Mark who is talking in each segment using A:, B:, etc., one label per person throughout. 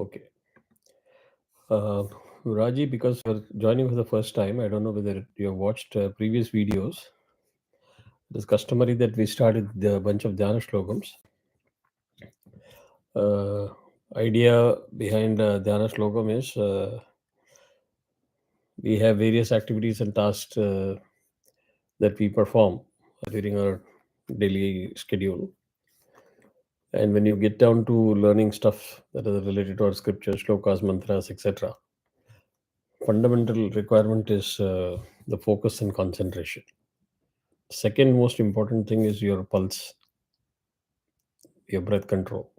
A: Okay. Raji, because you're joining for the first time, I don't know whether you have watched previous videos. It is customary that we start with a bunch of Dhyana Shlokams. Uh, Idea behind Dhyana Shlokam is we have various activities and tasks that we perform during our daily schedule. And when you get down to learning stuff that is related to our scriptures, shlokas, mantras, etc., fundamental requirement is the focus and concentration. Second most important thing is your pulse, your breath control.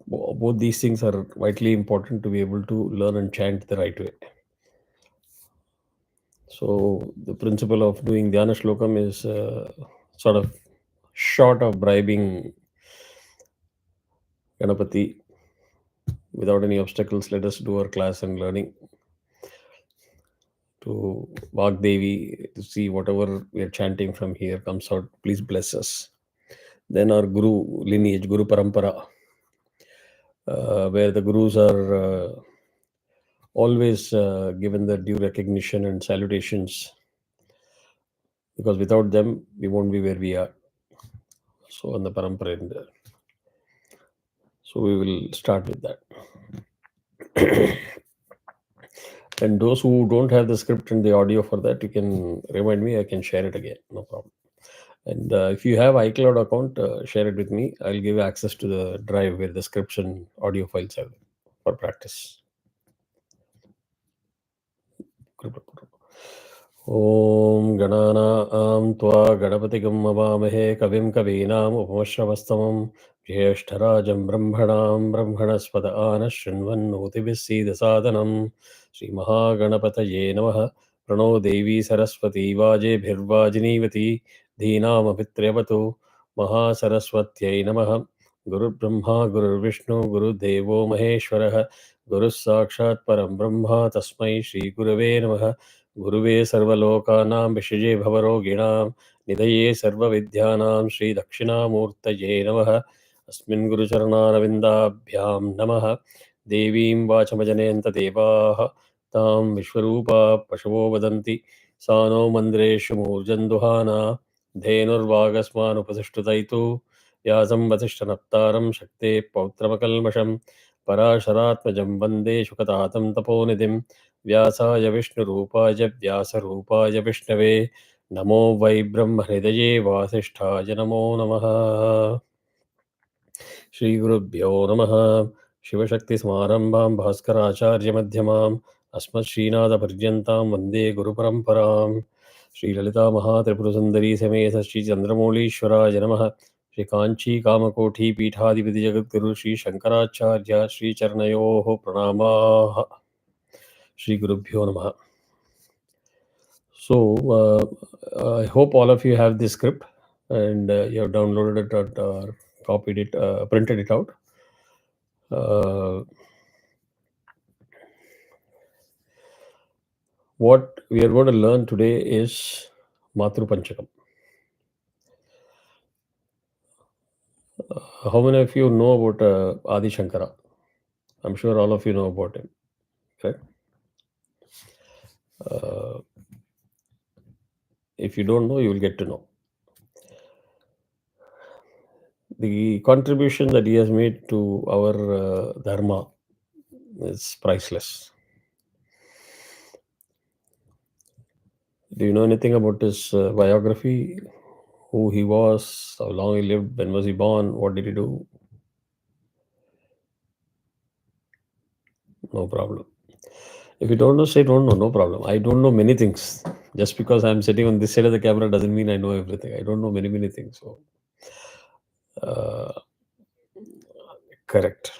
A: Both these things are vitally important to be able to learn and chant the right way. So the principle of doing Dhyana Shlokam is sort of short of bribing Ganapati without any obstacles. Let us do our class and learning to Vagdevi to see whatever we are chanting from here comes out. Please bless us. Then our Guru lineage, Guru Parampara, where the Gurus are always given the due recognition and salutations, because without them we won't be where we are. So on the Parampara end, so we will start with that. And those who don't have the script and the audio for that, you can remind me, I can share it again, no problem. And if you have iCloud account, share it with me. I'll give access to the drive where the scripts and audio files are for practice. ॐ गणानां त्वा गणपतिगं मवामहे कविं कवीनाम् उपमश्रवस्तमं ज्येष्ठराजं ब्रह्मणां ब्रह्मणस्पद आनः शृण्वन्नोतिभिः सीदसादनं श्रीमहागणपतये नमः प्रणो देवी सरस्वती वाजेभिर्वाजिनीवती धीनामभित्र्यवतु महासरस्वत्यै नमः गुरुर्ब्रह्मा गुरुर्विष्णु गुरुदेवो महेश्वरः गुरुः साक्षात् परं ब्रह्म तस्मै श्रीगुरवे नमः गुरुवे सर्वलोकानां विषये भवरोगिणां निधये सर्वविद्यानां श्रीदक्षिणामूर्तये नमः अस्मिन् गुरुचरणारविन्दाभ्यां नमः देवीं वाचमजनेऽन्त देवाः तां विश्वरूपा पशवो वदन्ति सा नो मन्दिरेषु मूर्जन्दुहाना धेनुर्वागस्मानुपतिष्ठुतैतु व्यासं वसिष्ठनप्तारं शक्तेः पौत्रमकल्मषं पराशरात्मजं वन्दे शुकतातं तपोनिधिं व्यासाय विष्णुरूपाय व्यासरूपाय विष्णवे नमो वै ब्रह्महृदये वासिष्ठाय नमो नमः श्रीगुरुभ्यो नमः शिवशक्तिसमारम्भां भास्कराचार्यमध्यमाम् अस्मत्श्रीनाथपर्यन्तां वन्दे गुरुपरम्परां श्रीललितामहात्रिपुरसुन्दरी समेत श्रीचन्द्रमौळीश्वराय नमः श्रीकाञ्चीकामकोटिपीठाधिपतिजगद्गुरु श्रीशङ्कराचार्य श्रीचरणयोः प्रणामाः श्रीगुरुभ्यो नमः. So, I hope all of you have this script and you have downloaded it or copied it, printed it out. What we are going to learn today is Matru Pancakam. How many of you know about Adi Shankara? I'm sure all of you know about him, right? If you don't know, you will get to know. The contribution that he has made to our dharma is priceless. Do you know anything about his biography? Who he was, how long he lived, when was he born, what did he do? No problem. If you don't know, say don't know, no problem. I don't know many things. Just because I'm sitting on this side of the camera doesn't mean I know everything. I don't know many things. So, correct.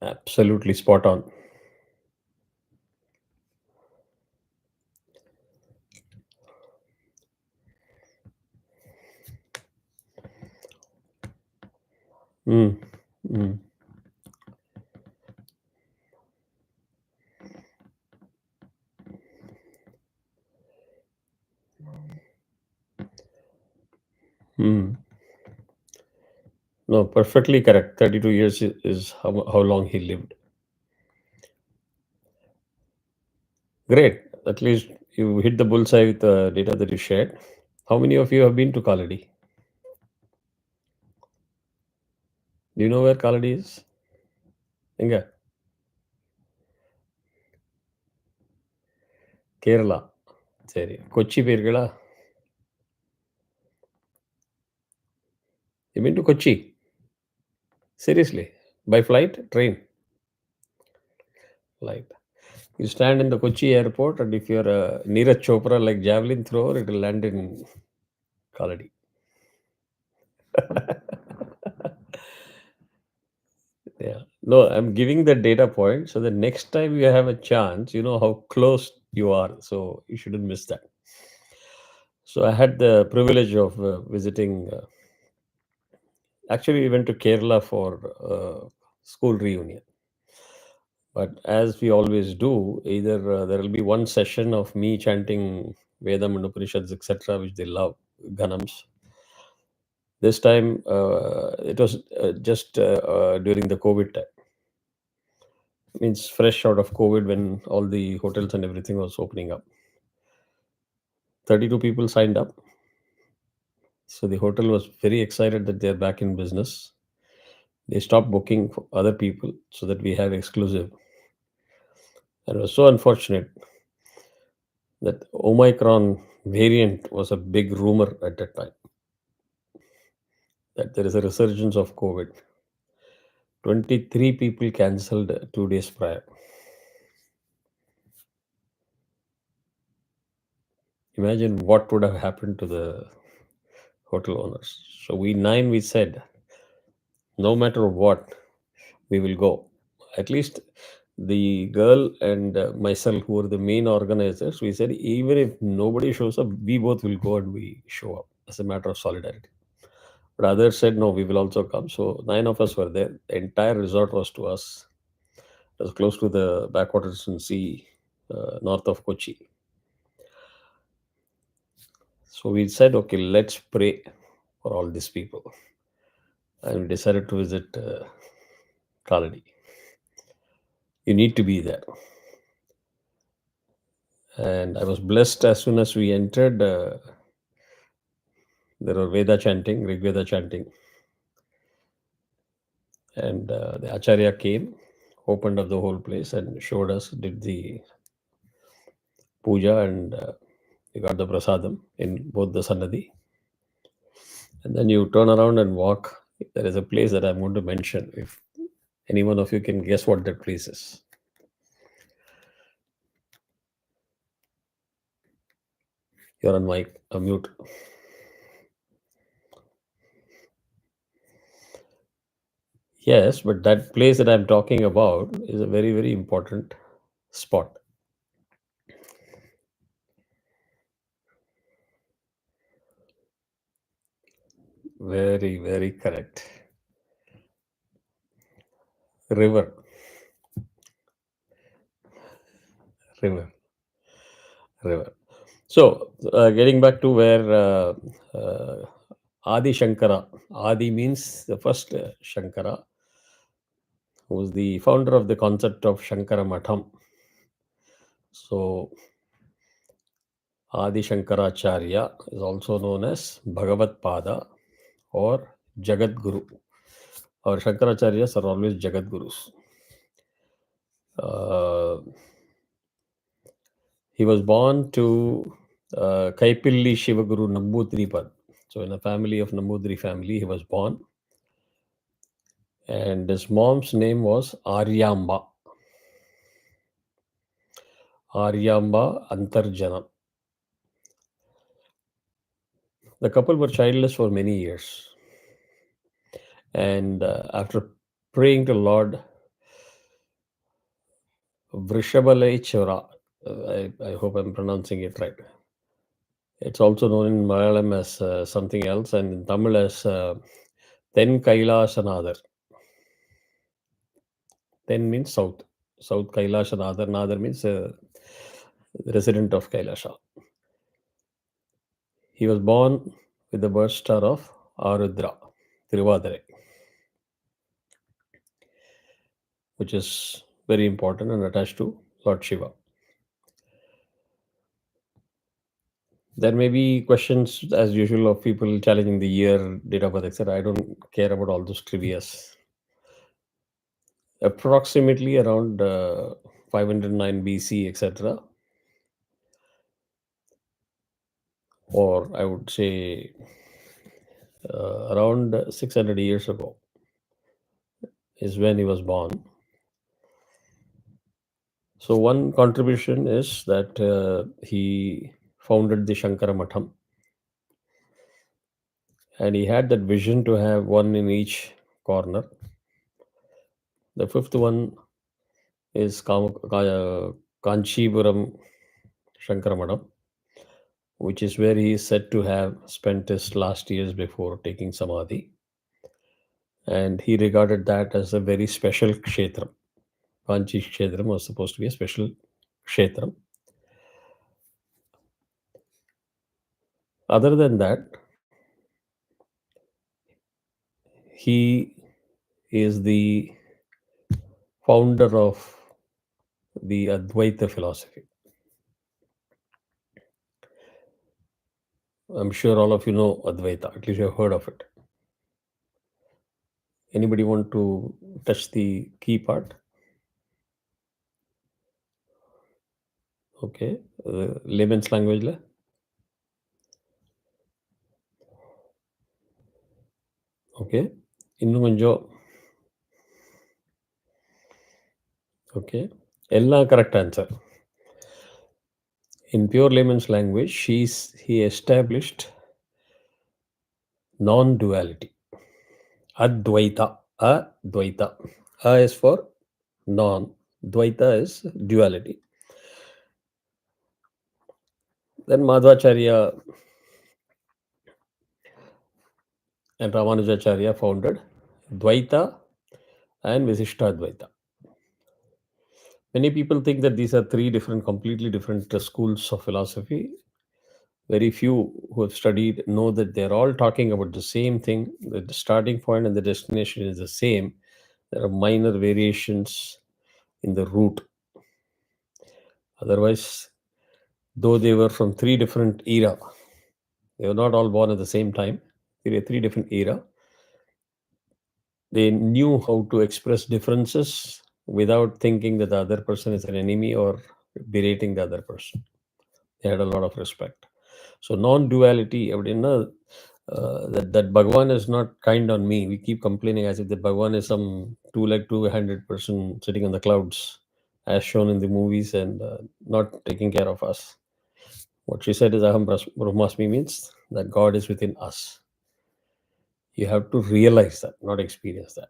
A: Absolutely spot on. Mm. Mm. Hmm. No, perfectly correct. 32 years is how long he lived. Great. At least you hit the bullseye with the data that you shared. How many of you have been to Kaladi? Do you know where Kaladi is? Inga, Kerala. Seri. Kochi Pergala. You been to Kochi? Seriously? By flight? Train? Flight. You stand in the Kochi airport, and if you're a Neeraj Chopra like javelin thrower, it will land in Kaladi. Yeah. No, I'm giving the data point so the next time you have a chance, you know how close you are. So you shouldn't miss that. So I had the privilege of visiting. Actually, we went to Kerala for school reunion. But as we always do, either there will be one session of me chanting Vedam and Upanishads, etc., which they love, Ganams. This time, it was just during the COVID time. Means fresh out of COVID when all the hotels and everything was opening up. 32 people signed up. So the hotel was very excited that they're back in business. They stopped booking for other people so that we have exclusive. And it was so unfortunate that Omicron variant was a big rumor at that time, that there is a resurgence of COVID. 23 people cancelled 2 days prior. Imagine what would have happened to the hotel owners. So we said, no matter what, we will go. At least the girl and myself, who were the main organizers, we said even if nobody shows up, we both will go and we show up as a matter of solidarity. But others said no, we will also come. So 9 of us were there. The entire resort was to us. It was close to the backwaters and sea, north of Kochi. So we said, okay, let's pray for all these people, and we decided to visit Kaladi. You need to be there. And I was blessed as soon as we entered. There were Veda chanting, Rig Veda chanting, and the Acharya came, opened up the whole place, and showed us, did the puja, and we got the prasadam in both the Sannadhi. And then you turn around and walk. There is a place that I'm going to mention. If any one of you can guess what that place is, you're on mic, mute. Yes, but that place that I'm talking about is a very, very important spot. Very, very correct. River, river, river. So, getting back to where Adi Shankara, Adi means the first Shankara, who was the founder of the concept of Shankara Matham. So, Adi Shankaracharya is also known as Bhagavat Pada or Jagat Guru. Our Shankaracharyas are always Jagat Gurus. Uh, he was born to Kaipilli Shivaguru Namboodiripad. So, in a family of Namboodir family, he was born. And his mom's name was Aryamba. Aryamba Antarjanam. The couple were childless for many years. And after praying to Lord Vrishabalechara, I hope I'm pronouncing it right. It's also known in Malayalam as something else, and in Tamil as Ten Kailasanadar. Ten means south. South Kailasanadar. Nadar means resident of Kailasha. He was born with the birth star of Arudra, Tiruvadare, which is very important and attached to Lord Shiva. There may be questions, as usual, of people challenging the year, date of birth, etc. I don't care about all those trivias. Approximately around 509 BC, etc., or I would say around 600 years ago is when he was born. So one contribution is that he founded the Shankara Matham, and he had that vision to have one in each corner. The fifth one is Kanchipuram Shankara Matham, which is where he is said to have spent his last years before taking Samadhi. And he regarded that as a very special kshetram. Kanchi kshetram was supposed to be a special kshetram. Other than that, he is the founder of the Advaita philosophy. I'm sure all of you know Advaita, at least you have heard of it. Anybody want to touch the key part? Okay. Layman's language. Okay. இன்னும் கொஞ்சம் okay. எல்லாம் correct answer. In pure layman's language, he established non-duality. Advaita. Advaita. A is for non. Dvaita is duality. Then Madhvacharya and Ramanujacharya founded Dvaita and Visishtadvaita. Many people think that these are three different, completely different schools of philosophy. Very few who have studied know that they're all talking about the same thing. The starting point and the destination is the same. There are minor variations in the route. Otherwise, though they were from three different era, they were not all born at the same time. They were three different era. They knew how to express differences without thinking that the other person is an enemy or berating the other person. They had a lot of respect. So non-duality, that Bhagwan is not kind on me. We keep complaining as if that Bhagwan is some two-legged, two-handed person sitting on the clouds, as shown in the movies, and not taking care of us. What she said is Aham Brahmasmi means that God is within us. You have to realize that, not experience that.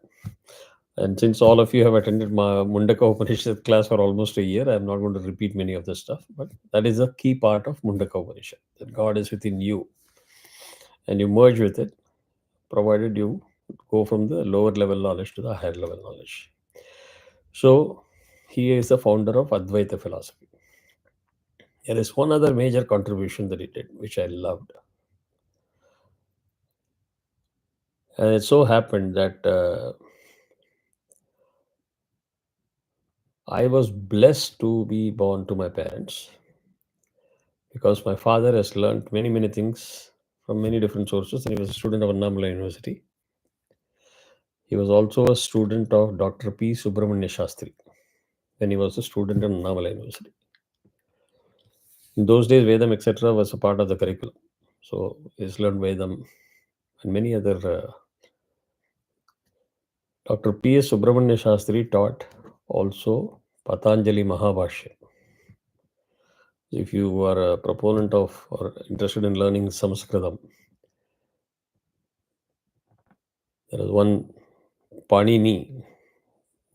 A: And since all of you have attended my Mundaka Upanishad class for almost a year, I'm not going to repeat many of this stuff, but that is a key part of Mundaka Upanishad, that God is within you. And you merge with it, provided you go from the lower level knowledge to the higher level knowledge. So, he is the founder of Advaita philosophy. There is one other major contribution that he did, which I loved. And it so happened that I was blessed to be born to my parents, because my father has learned many, many things from many different sources, and he was a student of Annamala University. He was also a student of Dr. P. Subramanya Shastri when he was a student in Annamala University. In those days, Vedam, etc., was a part of the curriculum. So he's learned Vedam and many other. Dr. P. S. Subramanya Shastri taught also Patanjali Mahabhashya. If you are a proponent of or interested in learning Sanskritam, there is one Panini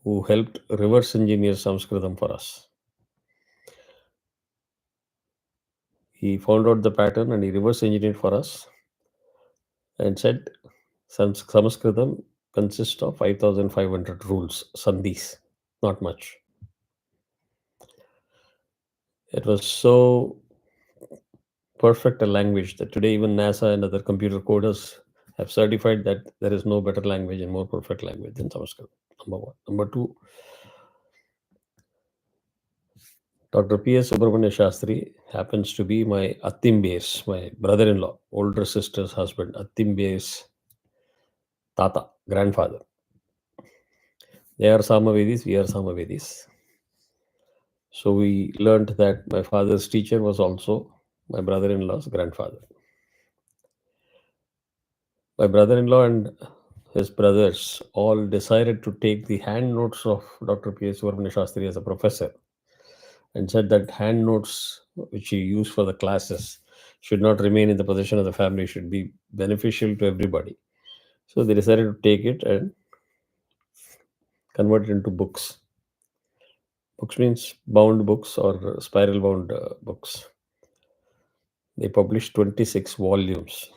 A: who helped reverse engineer Sanskritam for us. He found out the pattern and he reverse engineered for us and said Sanskritam consists of 5,500 rules, sandhis, not much. It was so perfect a language that today even NASA and other computer coders have certified that there is no better language and more perfect language than Sanskrit. Number one. Number two, Dr. P.S. Subramanya Shastri happens to be my Attimbe's, my brother-in-law, older sister's husband, Attimbe's Tata, grandfather. They are Samavedis, we are Samavedis. So we learned that my father's teacher was also my brother-in-law's grandfather. My brother-in-law and his brothers all decided to take the hand notes of Dr. P.S. Subramanya Shastri as a professor and said that hand notes which he used for the classes should not remain in the possession of the family, should be beneficial to everybody. So they decided to take it and convert it into books. Books means bound books or spiral bound books. They published 26 volumes.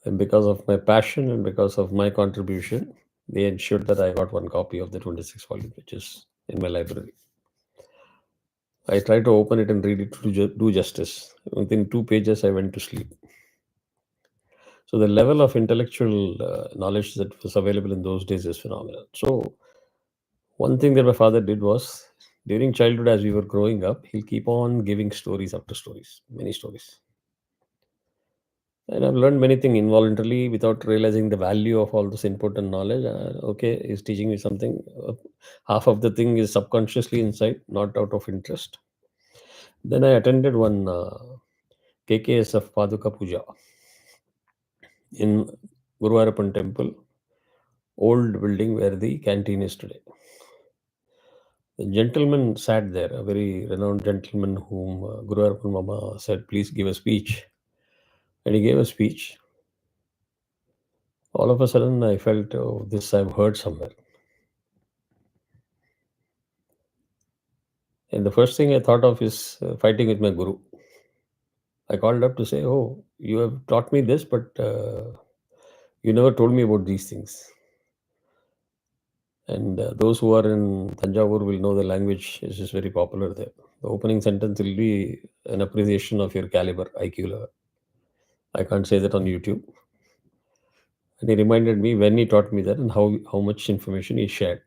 A: And because of my passion and because of my contribution, they ensured that I got one copy of the 26 volume, which is in my library. I tried to open it and read it to do justice. Within 2 pages, I went to sleep. So the level of intellectual knowledge that was available in those days is phenomenal. So one thing that my father did was during childhood, as we were growing up, he'll keep on giving stories after stories, many stories. And I've learned many things involuntarily without realizing the value of all this input and knowledge. Okay, he's teaching me something. Half of the thing is subconsciously inside, not out of interest. Then I attended one KKSF Paduka Puja in Guruvarapan temple, old building where the canteen is today. The gentleman sat there, a very renowned gentleman whom Guru Arpan Mama said, please give a speech. And he gave a speech. All of a sudden, I felt, oh, this I've heard somewhere. And the first thing I thought of is fighting with my Guru. I called up to say, oh, you have taught me this, but you never told me about these things. And those who are in Tanjavur will know the language is just very popular there. The opening sentence will be an appreciation of your caliber, IQ level. I can't say that on YouTube. And he reminded me when he taught me that and how much information he shared.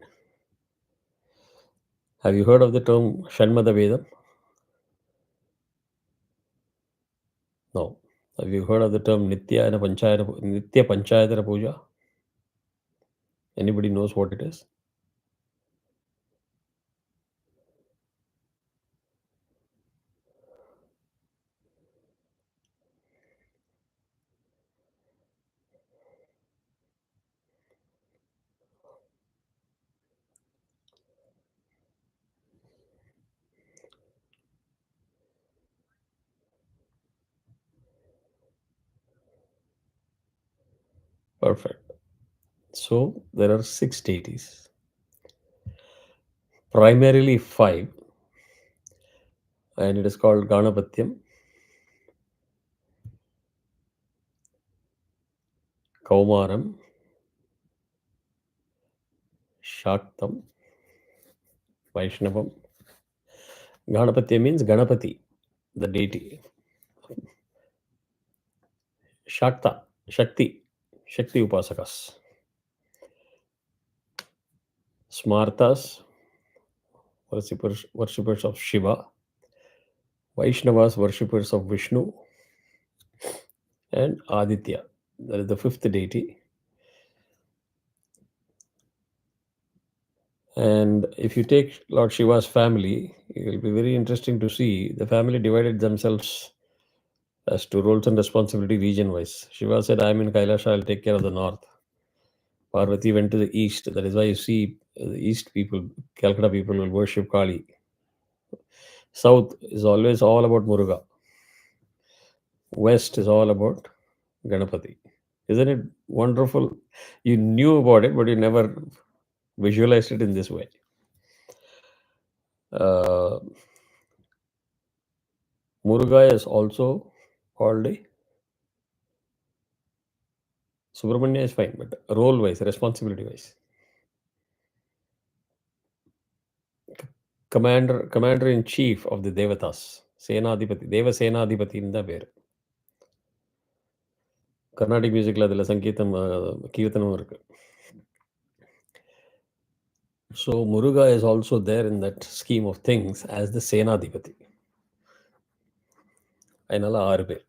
A: Have you heard of the term Shanmada Vedam? No. Have you heard of the term Nitya Panchayatana Puja? Anybody knows what it is? Perfect. So there are 6 deities, primarily five, and it is called Ganapatyam, Kaumaram, Shaktam, Vaishnavam. Ganapatya means Ganapati, the deity. Shakta, Shakti Upasakas. Smartas, worshippers of Shiva. Vaishnavas, worshippers of Vishnu. And Aditya, that is the fifth deity. And if you take Lord Shiva's family, it will be very interesting to see the family divided themselves as to roles and responsibility region wise. Shiva said, I am in Kailasha, I'll take care of the north. Parvati went to the east. That is why you see the east people, Calcutta people will worship Kali. South is always all about Muruga. West is all about Ganapati. Isn't it wonderful? You knew about it, but you never visualized it in this way. Uh, Muruga is also called a Subramanya is fine, but role wise, responsibility wise. Commander in chief of the Devatas, சேனாதிபதி, தேவ சேனாதிபதின்னு தான் பேரு. கர்நாடிக் மியூசிக்ல அதில சங்கீதம் கீர்த்தனமும் இருக்கு. So Muruga is also there in that scheme of things as the சேனாதிபதி. அதனால 6 பேர்.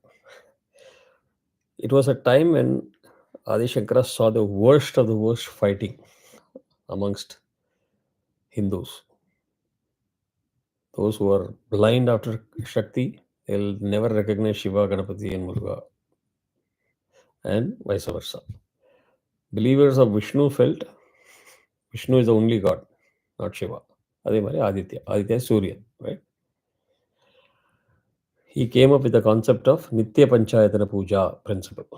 A: It was a time when Adi Shankara saw the worst of the worst fighting amongst Hindus. Those who are blind after Shakti, they'll never recognize Shiva, Ganapati, and Muruga, and vice versa. Believers of Vishnu felt Vishnu is the only God, not Shiva. அதே மாதிரி Aditya is Surya, right? He came up with the concept of Nitya Panchayatana Puja principle,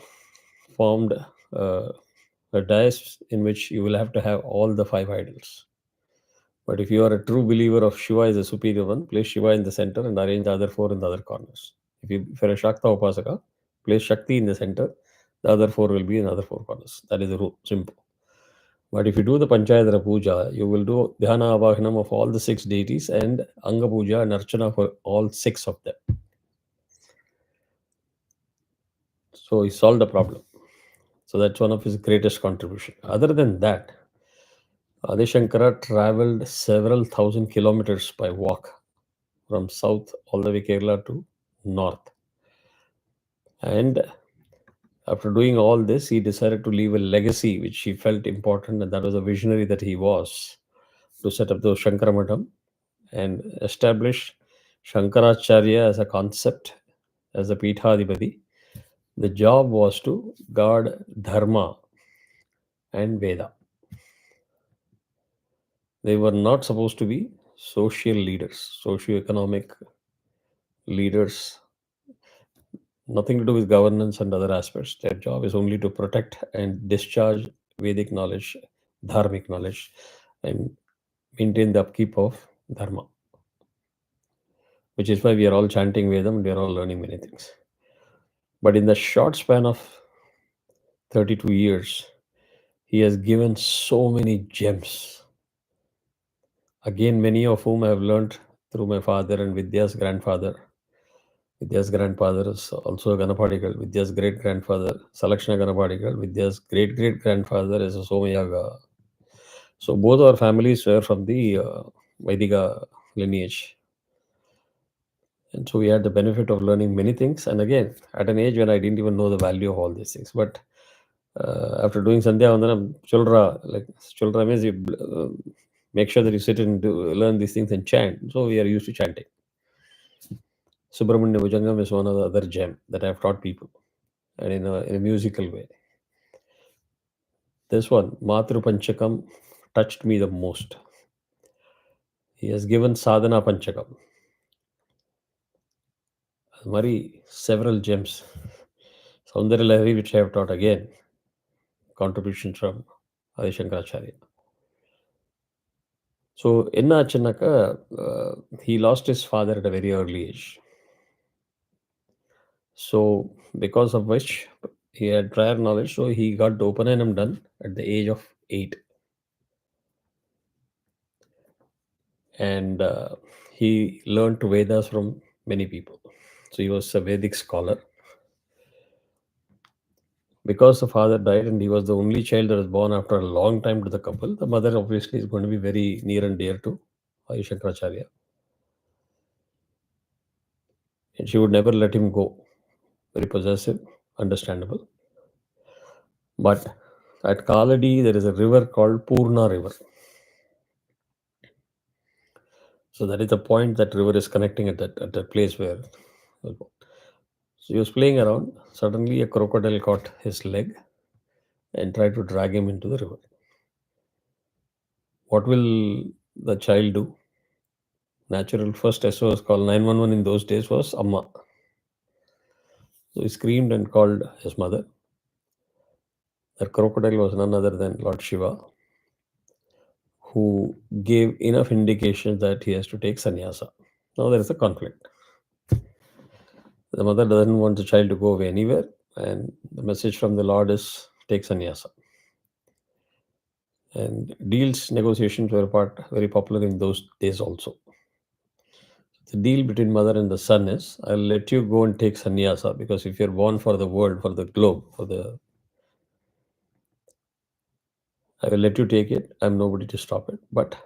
A: formed a dais in which you will have to have all the 5 idols. But if you are a true believer of Shiva is the superior one, place Shiva in the center and arrange the other 4 in the other corners. If you're a Shakta Upasaka, place Shakti in the center, the other 4 will be in the other 4 corners. That is the rule, simple. But if you do the Panchayatana Puja, you will do Dhyana Avahanam of all the 6 deities and Anga Puja and Archana for all 6 of them. So he solved the problem. So that's one of his greatest contribution. Other than that, Adi Shankara traveled several thousand kilometers by walk from south all the way Kerala to north. And after doing all this, he decided to leave a legacy which he felt important, and that was a visionary that he was, to set up the Shankaramatam and establish Shankaracharya as a concept, as a Peethadipati. The job was to guard Dharma and Veda. They were not supposed to be social leaders, socio-economic leaders, nothing to do with governance and other aspects. Their job is only to protect and discharge Vedic knowledge, dharmic knowledge, and maintain the upkeep of Dharma. Which is why we are all chanting Vedam and we are all learning many things. But in the short span of 32 years, he has given so many gems. Again, many of whom I have learned through my father and Vidya's grandfather. Vidya's grandfather is also a Ganapadigal. Vidya's great-grandfather, Salakshana Ganapadigal. Vidya's great-great-grandfather is a Somayaga. So both our families were from the Vaidika lineage. And so we had the benefit of learning many things. And again, at an age when I didn't even know the value of all these things. But after doing Sandhya Vandanam, Chulra means you make sure that you sit and learn these things and chant. So we are used to chanting. Subramanya Bhujangam is one of the other gem that I have taught people, and in a musical way. This one, Matru Pancakam, touched me the most. He has given Sadhana Pancakam. Mari, several gems. Saundarya Lahari, which I have taught again, contributions from Adi Shankaracharya. So, enna achannaka, he lost his father at a very early age. So, because of which he had prior knowledge, so he got the Upanayam done at the age of 8. And he learned Vedas from many people. So he was a Vedic scholar. Because the father died and he was the only child that was born after a long time to the couple, the mother obviously is going to be very near and dear to Adi Shankaracharya. And she would never let him go. Very possessive, understandable. But at Kaladi, there is a river called Purna River. So that is the point that river is connecting at that place where. So he was playing around. Suddenly, a crocodile caught his leg and tried to drag him into the river. What will the child do? Natural first SOS call 911 in those days was Amma. So he screamed and called his mother. The crocodile was none other than Lord Shiva, who gave enough indications that he has to take sannyasa. Now there is a conflict. The mother doesn't want the child to go away anywhere, and the message from the Lord is take sannyasa. And deals negotiations were very popular in those days also. The deal between mother and the son is, I'll let you go and take sannyasa, because if you're born for the world, for the globe, I will let you take it. I'm nobody to stop it. But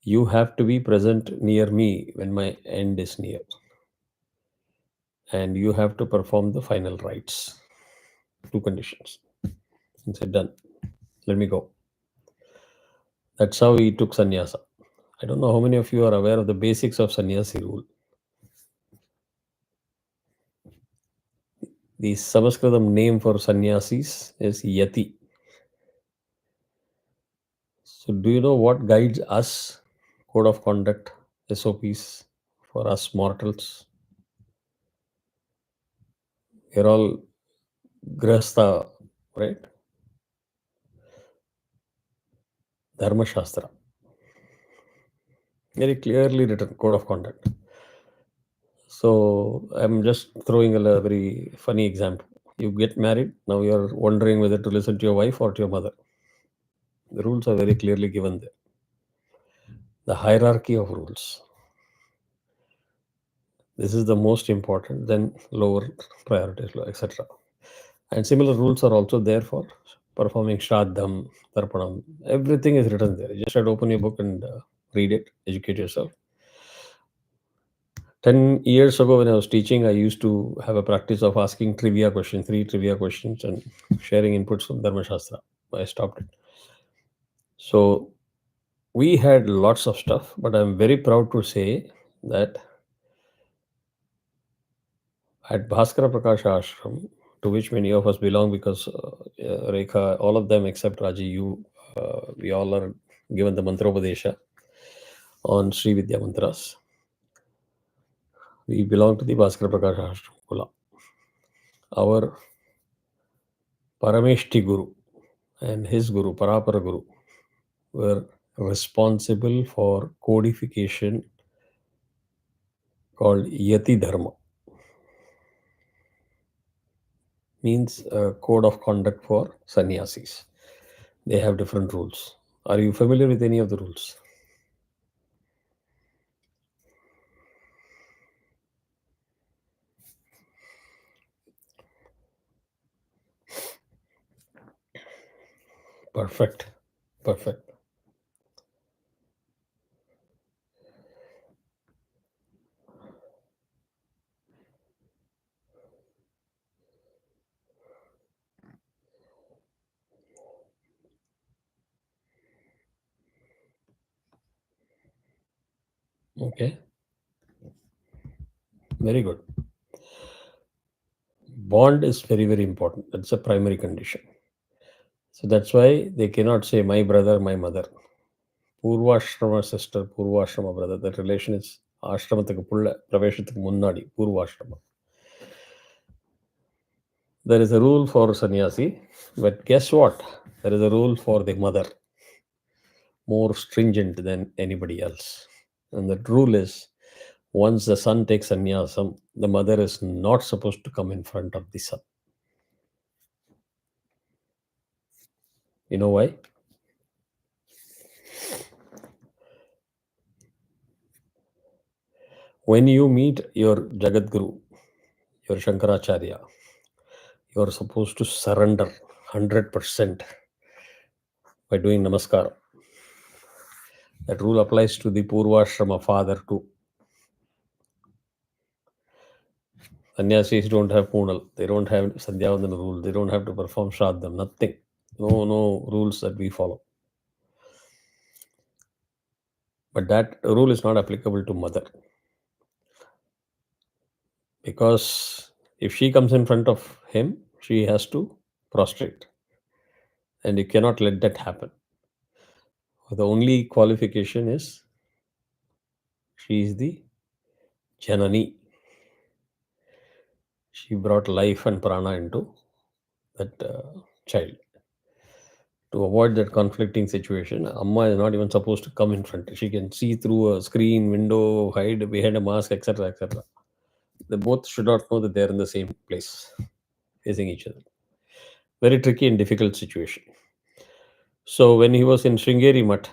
A: you have to be present near me when my end is near. And you have to perform the final rites. Two conditions. He said, done. Let me go. That's how he took sannyasa. I don't know how many of you are aware of the basics of sannyasi rule. The Sanskritam name for sannyasis is yati. So, do you know what guides us? Code of conduct, SOPs for us mortals. We're all grahastha, right? Dharma Shastra. Very clearly written code of conduct. So, I'm just throwing a very funny example. You get married, now you're wondering whether to listen to your wife or to your mother. The rules are very clearly given there. The hierarchy of rules. This is the most important, then lower priorities, etc. And similar rules are also there for performing Shraddham, Tarpanam. Everything is written there. You just have to open your book and read it, educate yourself. 10 years ago, when I was teaching, I used to have a practice of asking trivia questions, 3 trivia questions, and sharing inputs from Dharma Shastra. I stopped it. So we had lots of stuff, but I'm very proud to say that at Bhaskara Prakash Ashram, to which many of us belong, because Rekha, all of them except Raji, we all are given the Mantropadesha on Sri Vidya Mantras. We belong to the Bhaskara Prakash Ashram Kula. Our Parameshti Guru and his Guru, Parapara Guru, were responsible for codification called Yati Dharma. Means a code of conduct for sannyasis. They have different rules. Are you familiar with any of the rules? Perfect. Perfect. Okay. Very good. Bond is very, very important. That's a primary condition. So that's why they cannot say my brother, my mother. Purvashrama sister, Purvashrama brother. That relation is ஆசிரமத்துக்கு புள்ள பிரவேசத்துக்கு முன்னாடி பூர்வாசிரமம். There is a rule for sannyasi, but guess what? There is a rule for the mother, more stringent than anybody else. And that rule is, once the son takes sannyasam, the mother is not supposed to come in front of the son. You know why? When you meet your Jagat Guru, your Shankaracharya, you are supposed to surrender 100% by doing namaskar. That rule applies to the Purvashrama father too. Sannyasis don't have Punal. They don't have Sandhyavandana rule. They don't have to perform Shraddham. Nothing. No rules that we follow. But that rule is not applicable to mother. Because if she comes in front of him, she has to prostrate. And you cannot let that happen. The only qualification is she is the Janani. She brought life and prana into that child. To avoid that conflicting situation, Amma is not even supposed to come in front. She can see through a screen, window, hide behind a mask, etc., etc. They both should not know that they are in the same place, facing each other. Very tricky and difficult situation. So when he was in Sringeri Mutt,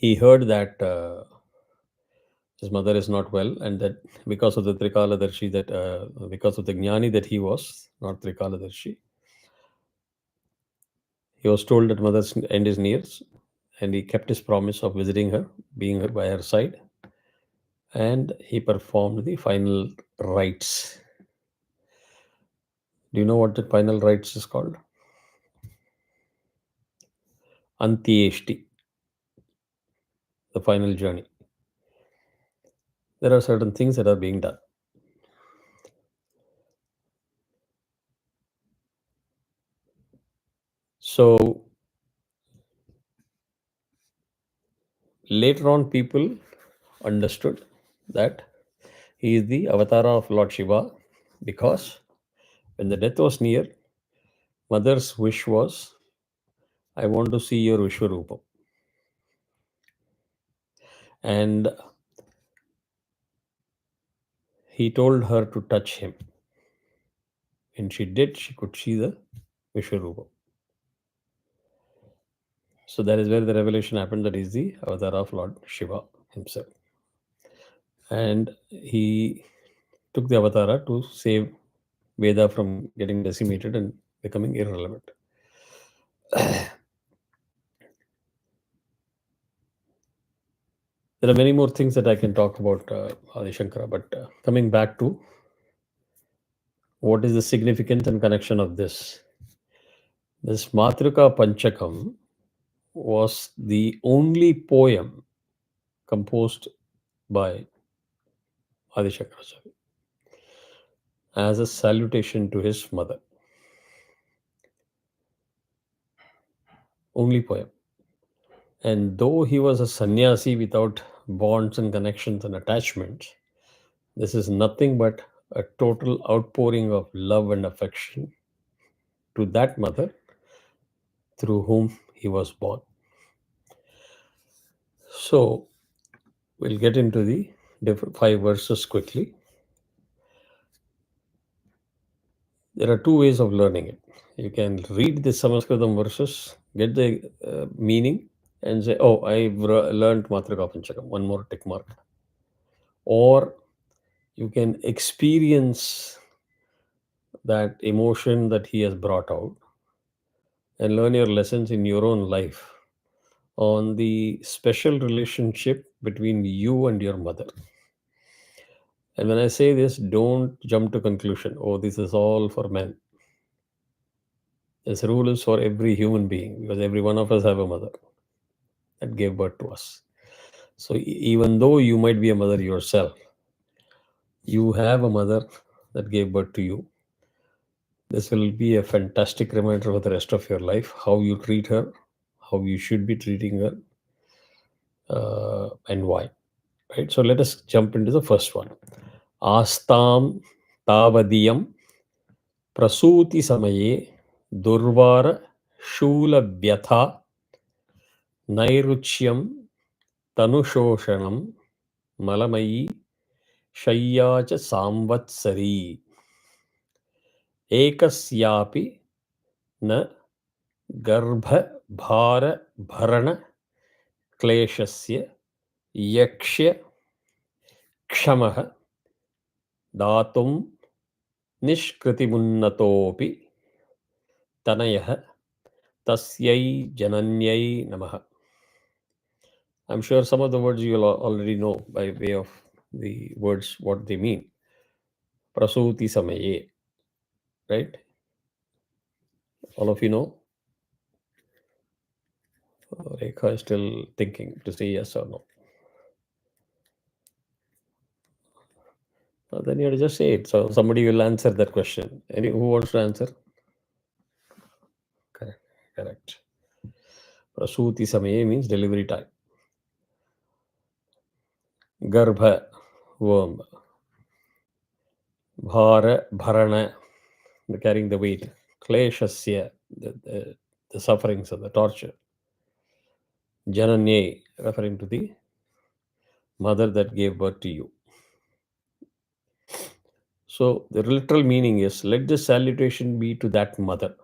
A: he heard that his mother is not well, and that because of the Trikaladarshi, that because of the Jnani that he was, not Trikaladarshi, he was told that mother's end is near, and he kept his promise of visiting her, being by her side, and he performed the final rites. Do you know what the final rites is called? Antyeshti, the final journey. There are certain things that are being done. So later on, people understood that he is the avatar of Lord Shiva, because when the death was near, mother's wish was, I want to see your Vishwarupam. And he told her to touch him. When she did, she could see the Vishwarupam. So that is where the revelation happened, that is the avatar of Lord Shiva himself. And he took the avatara to save Veda from getting decimated and becoming irrelevant. There are many more things that I can talk about Adi Shankara, but coming back to what is the significance and connection of this? This Matruka Pancakam was the only poem composed by Adi Shankaracharya as a salutation to his mother. Only poem. And though he was a sannyasi without bonds and connections and attachments, this is nothing but a total outpouring of love and affection to that mother through whom he was born. So we'll get into the different 5 verses quickly. There are two ways of learning it. You can read the Sanskritam verses, get the meaning, and say, oh, I've learned Matrika Panchakam, one more tick mark. Or you can experience that emotion that he has brought out and learn your lessons in your own life on the special relationship between you and your mother. And when I say this, don't jump to conclusion, oh, this is all for men. This rule is for every human being, because every one of us have a mother that gave birth to us. So even though you might be a mother yourself, you have a mother that gave birth to you. This will be a fantastic reminder for the rest of your life, how you treat her, how you should be treating her, and why. Right? So let us jump into the first one. Astam tavadiyam prasuti samaye durvara shula vyatha nairuchyam tanushoshanam malamayi shayyacha samvatsari ekasyapi na garbha bhara bharana kleshasya yakshya kshamah datum nishkritimunnatopi tanayah tasyai jananyai namaha. I'm sure some of the words you will already know by way of the words what they mean. Prasuti samaye, right? All of you know. Rekha is still thinking to say yes or no. Then you have to just say it. So somebody will answer that question. Who wants to answer? Correct. Correct. Prasuti samaye means delivery time. Garbha, womb. Bhara, bharana, carrying the weight. Kleshasya, the sufferings of the torture. Jananye, referring to the mother that gave birth to you. So the literal meaning is, let this salutation be to that mother.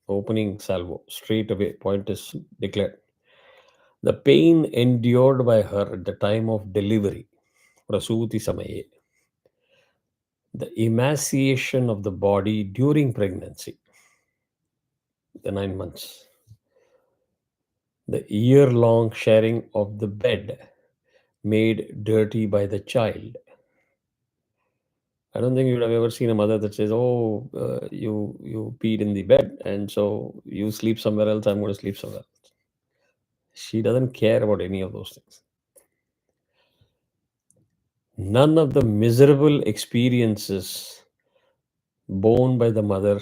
A: Opening salvo, straight away, point is declared. The pain endured by her at the time of delivery, Prasuti Samaye, the emaciation of the body during pregnancy, the 9 months, the year long sharing of the bed made dirty by the child. I don't think you'd have ever seen a mother that says, "Oh, you peed in the bed, and so you sleep somewhere else. I'm going to sleep somewhere else." She doesn't care about any of those things. None of the miserable experiences borne by the mother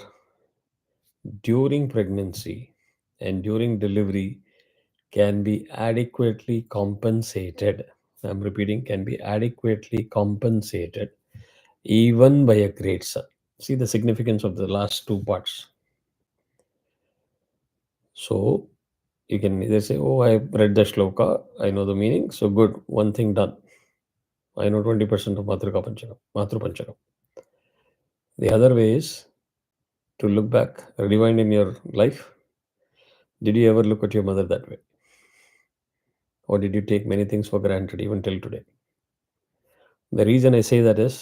A: during pregnancy and during delivery can be adequately compensated. I'm repeating, can be adequately compensated even by a great son. See the significance of the last two parts. So you can either say, "Oh, I read the shloka, I know the meaning, so good, one thing done. I know 20% of Matru Panchakam." The other way is to look back, rewind in your life. Did you ever look at your mother that way? Or did you take many things for granted even till today? The reason I say that is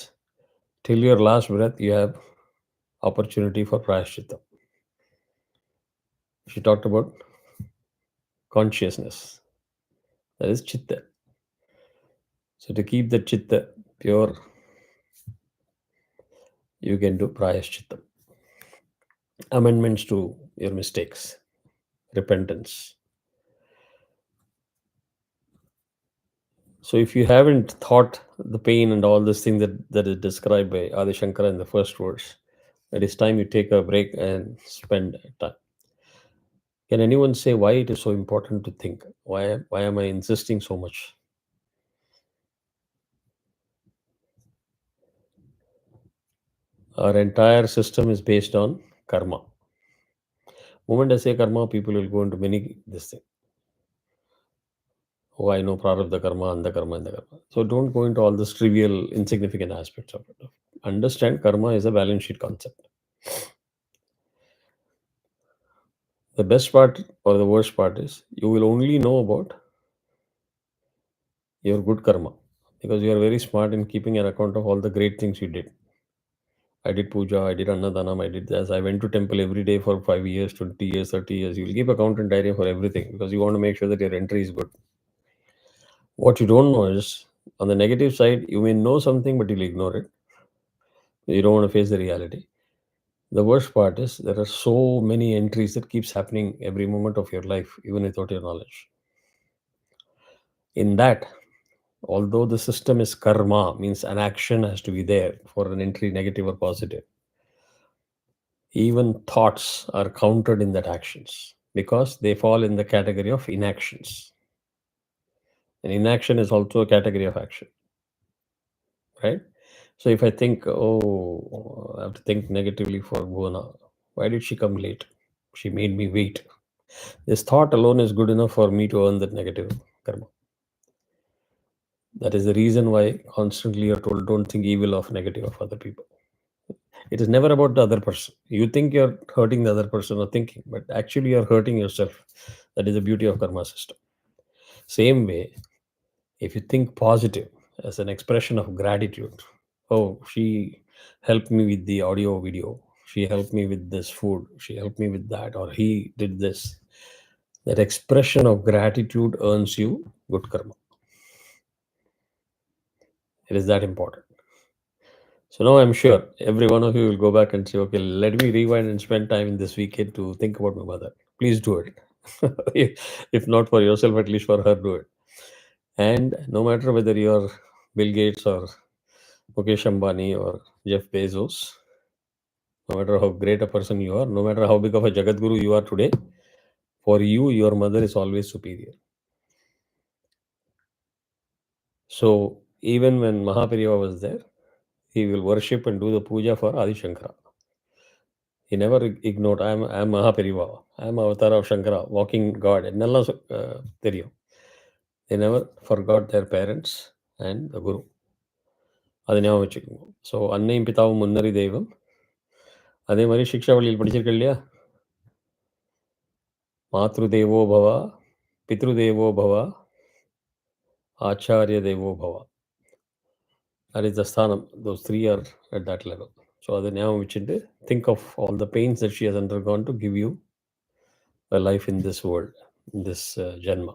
A: till your last breath, you have opportunity for prayashchitta. She talked about consciousness, that is chitta. So to keep the chitta pure, you can do prayashchitta, amendments to your mistakes, repentance. So if you haven't thought the pain and all this thing that is described by Adi Shankara in the first verse, it is time you take a break and spend time. Can anyone say why it is so important to think? Why am I insisting so much? Our entire system is based on karma. Moment I say karma, people will go into many this thing. Oh, I know prarabdha karma, anda karma, anda karma. So don't go into all this trivial, insignificant aspects of it. Understand karma is a balance sheet concept. The best part or the worst part is you will only know about your good karma because you are very smart in keeping an account of all the great things you did. I did puja, I did annadhanam, I did this. I went to temple every day for 5 years, 20 years, 30 years. You'll keep account and diary for everything because you want to make sure that your entry is good. What you don't know is on the negative side, you may know something, but you'll ignore it. You don't want to face the reality. The worst part is there are so many entries that keeps happening every moment of your life, even without your knowledge. In that, although the system is karma, means an action has to be there for an entry, negative or positive, even thoughts are counted in that actions because they fall in the category of inactions. And inaction is also a category of action, right? So if I think, oh, I have to think negatively for Bhuwana, why did she come late? She made me wait. This thought alone is good enough for me to earn that negative karma. That is the reason why constantly you're told don't think evil of negative of other people. It is never about the other person. You think you're hurting the other person or thinking, but actually you're hurting yourself. That is the beauty of karma system. Same way, if you think positive as an expression of gratitude, oh, she helped me with the audio video, she helped me with this food, she helped me with that, or he did this. That expression of gratitude earns you good karma. It is that important. So now I'm sure every one of you will go back and say, okay, let me rewind and spend time in this weekend to think about my mother. Please do it. If not for yourself, at least for her, do it. And no matter whether you're Bill Gates or Mukesh Ambani or Jeff Bezos, no matter how great a person you are, no matter how big of a Jagadguru you are today, for you, your mother is always superior. So even when Mahapariva was there, he will worship and do the puja for Adi Shankara. He never ignored, I'm Mahapariva, I'm avatar of Shankara, walking God. Theriyum. They never forgot their parents and the Guru. அது ஞாபகம் வச்சுக்கோங்க. So அன்னையும் பிதாவும் முன்னறி தெய்வம். அதே மாதிரி சிக்ஷாவளியில் படிச்சிருக்க இல்லையா? மாத்ரு தேவோ பவா Pitrudevo Bhava, Acharya Devo Bhava. That is the sthanam. Those three are at that level. So அது ஞாபகம் வச்சுட்டு think of all the pains that she has undergone to give you a life in this world, in this Janma.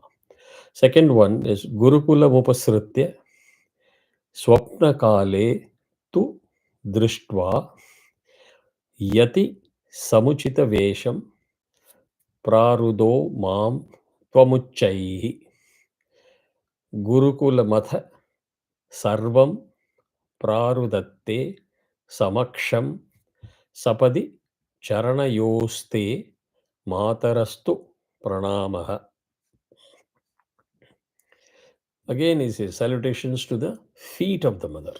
A: Second one is Gurukula Mupasritya Swapnakale tu Drishtva Yati Samuchita Vesham Prarudo Mam Twamuchaihi Gurukula Matha Sarvam Prarudatte Samaksham Sapadi Charanayoste Matarastu Pranamaha. Again, he says salutations to the feet of the mother.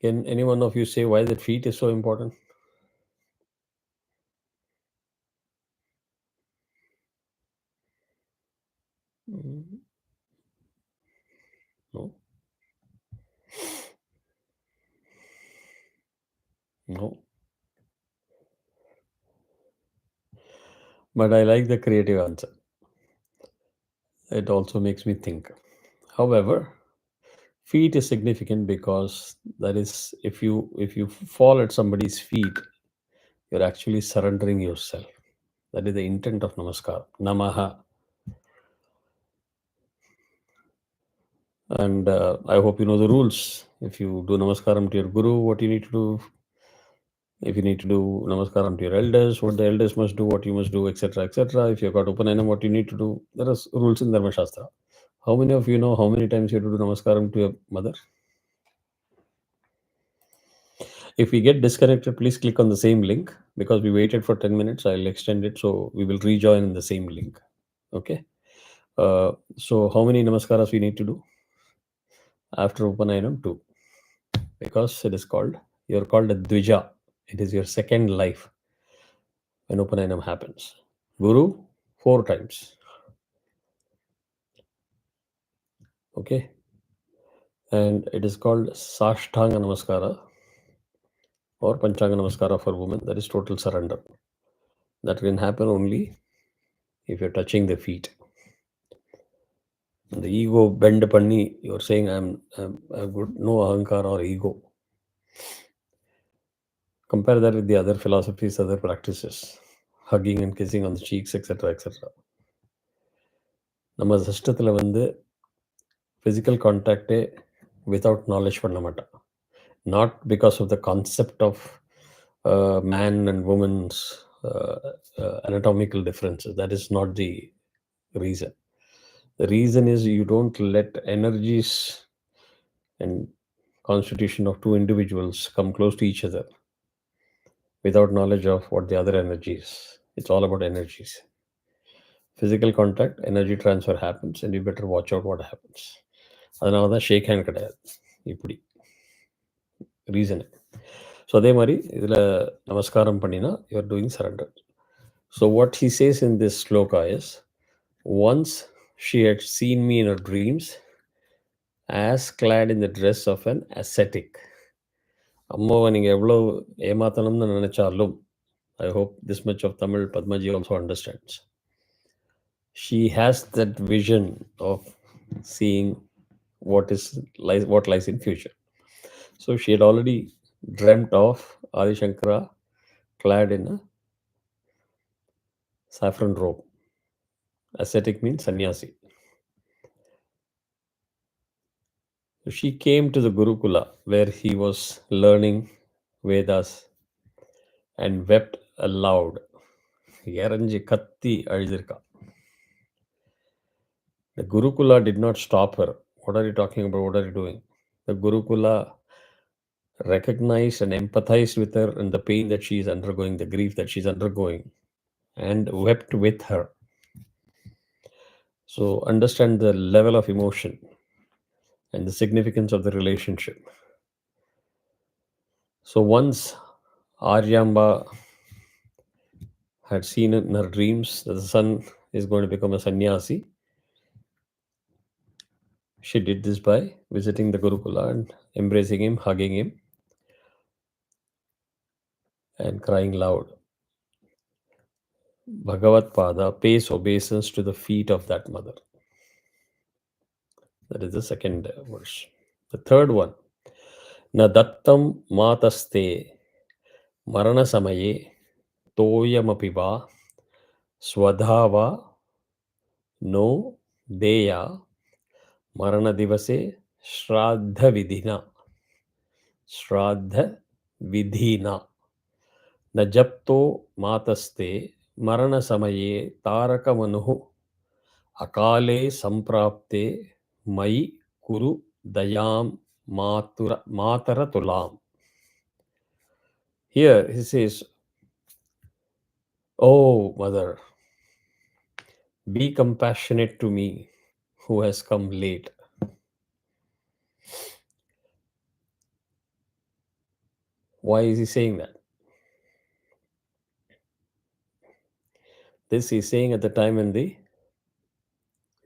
A: Can any one of you say why that feet is so important? No? No. But I like the creative answer. It also makes me think. However, feet is significant because that is if you fall at somebody's feet, you're actually surrendering yourself. That is the intent of namaskar. Namaha. And I hope you know the rules. If you do namaskaram to your guru, what you need to do. If you need to do namaskaram to your elders, what the elders must do, what you must do, etc., etc. If you've got upanayana, what you need to do. There are rules in Dharma Shastra. How many of you know how many times you have to do namaskaram to your mother? If we get disconnected, please click on the same link because we waited for 10 minutes. I'll extend it so we will rejoin in the same link. Okay. So how many namaskaras we need to do? After Upanayanam, 2. Because it is called, you're called a Dvija. It is your second life when Upanayanam happens. Guru, 4 times. Okay. And it is called Sashtanga Namaskara or Panchanga Namaskara for women. That is total surrender. That can happen only if you're touching the feet. The ego bend panni, you're saying I'm good, no ahankar or ego. Compare that with the other philosophies, other practices, hugging and kissing on the cheeks, etc., etc. நம்ம சிஸ்டத்தில் வந்து physical contact without knowledge பண்ண மாட்டோம். Not because of the concept of man and woman's anatomical differences. That is not the reason. The reason is you don't let energies and constitution of 2 individuals come close to each other without knowledge of what the other energy is. It's all about energies. Physical contact, energy transfer happens, and you better watch out what happens. அதனால தான் ஷேக் hand கிடையாது இப்படி reason. So அதே மாதிரி இதில் நமஸ்காரம் பண்ணினா you're doing surrender. So what he says in this shloka is once she had seen me in her dreams as clad in the dress of an ascetic. அம்மாவை நீங்கள் எவ்வளோ ஏமாத்தணும்னு நினச்சாலும், I hope this much of Tamil Padmaji also understands. She has that vision of seeing what lies in future. So she had already dreamt of Adi Shankara clad in a saffron robe. Ascetic means sannyasi. So she came to the Gurukula where he was learning Vedas and wept aloud. இறஞ்சி கத்தி அழுதிருக்கா. The Gurukula did not stop her. What are you talking about? What are you doing? The Gurukula recognized and empathized with her and the pain that she is undergoing, the grief that she's undergoing, and wept with her. So understand the level of emotion and the significance of the relationship. So once Aryamba had seen in her dreams that the son is going to become a sannyasi, she did this by visiting the Gurukula and embracing him, hugging him, and crying loud. Bhagavat Pada pays obeisance to the feet of that mother. That is the second verse. The third one, Na dattam mataste marana samaye toyamapi va swadhava no deya marana divase shraddha vidhina. Shraddha vidhina. न जप्तो मातस्ते मरण समये तारक मनुः अकाले संप्राप्ते मयि कुरु दयाम मातर तुलाम. Here he says, "Oh mother, be compassionate to me who has come late." Why is he saying that? This he's saying at the time when the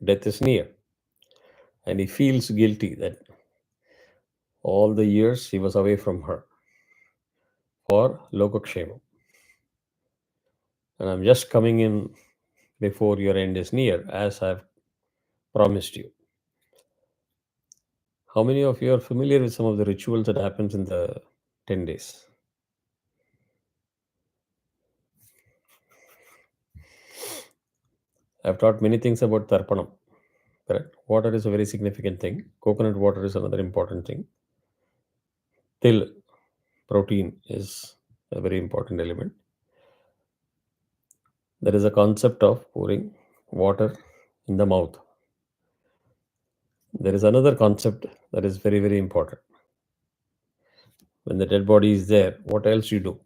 A: death is near, and he feels guilty that all the years he was away from her for Lokakshema. And I'm just coming in before your end is near, as I've promised you. How many of you are familiar with some of the rituals that happens in the 10 days? I've taught many things about Tarpanam. Correct? Water is a very significant thing. Coconut water is another important thing. Till protein is a very important element. There is a concept of pouring water in the mouth. There is another concept that is very, very important. When the dead body is there, what else you do?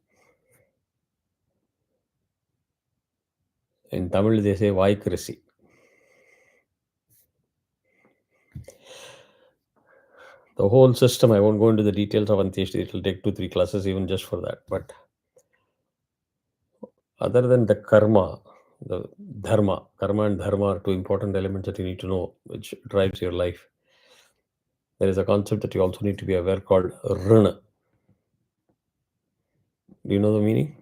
A: In Tamil, they say Vaikrisi. The whole system, I won't go into the details of Antyeshti. It will take 2-3 classes even just for that. But other than the karma, the karma and dharma are two important elements that you need to know, which drives your life. There is a concept that you also need to be aware called runa. Do you know the meaning?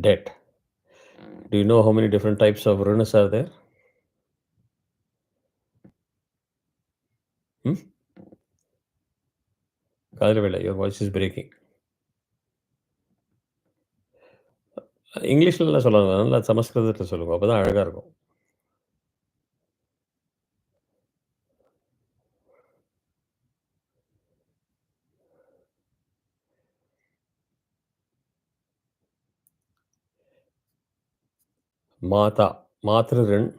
A: Debt. Do you know how many different types of runas are there? Kadirvela, your voice is breaking. இங்கிலீஷ்ல சொல்லுவாங்க, நல்லா சமஸ்கிருதத்தில் சொல்லுங்க, அப்பதான் அழகா இருக்கும். மாதா, மாத்ருரன்,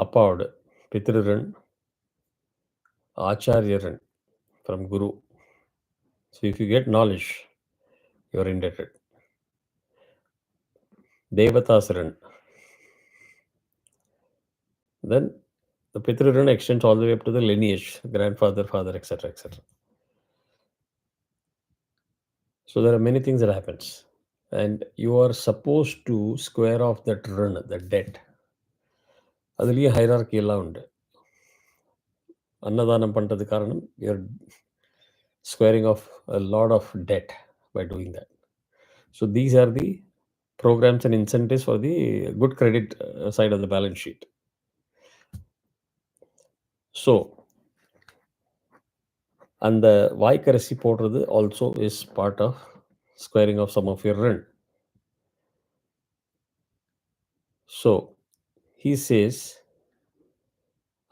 A: அப்பாவோட, பித்ருரன், ஆச்சாரியரன், from Guru. So if you get knowledge, you are indebted. Devatasaran. Then the Pitrurana extends all the way up to the lineage, grandfather, father, etc., etc. So there are many things that happens. And you are supposed to square off that run, the debt. அதுலேயே hierarchy எல்லாம் உண்டு. அன்னதானம் பண்ணுறது காரணம், you're squaring off a lot of debt by doing that. So these are the programs and incentives for the good credit side of the balance sheet. So அந்த வாய்க்கரசி போடுறது also is part of squaring off some of your rent. So he says,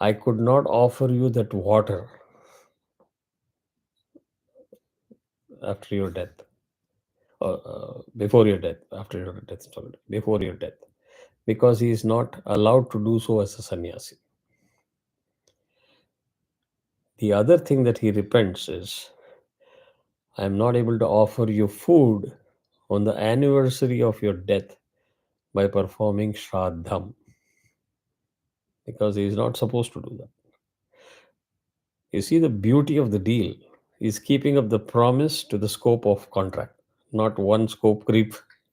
A: I could not offer you that water after your death, or before your death, after your death, sorry, before your death, because he is not allowed to do so as a sannyasi. The other thing that he repents is, I am not able to offer you food on the anniversary of your death by performing shraddham, because he is not supposed to do that. You see the beauty of the deal is keeping up the promise to the scope of contract, not one scope creep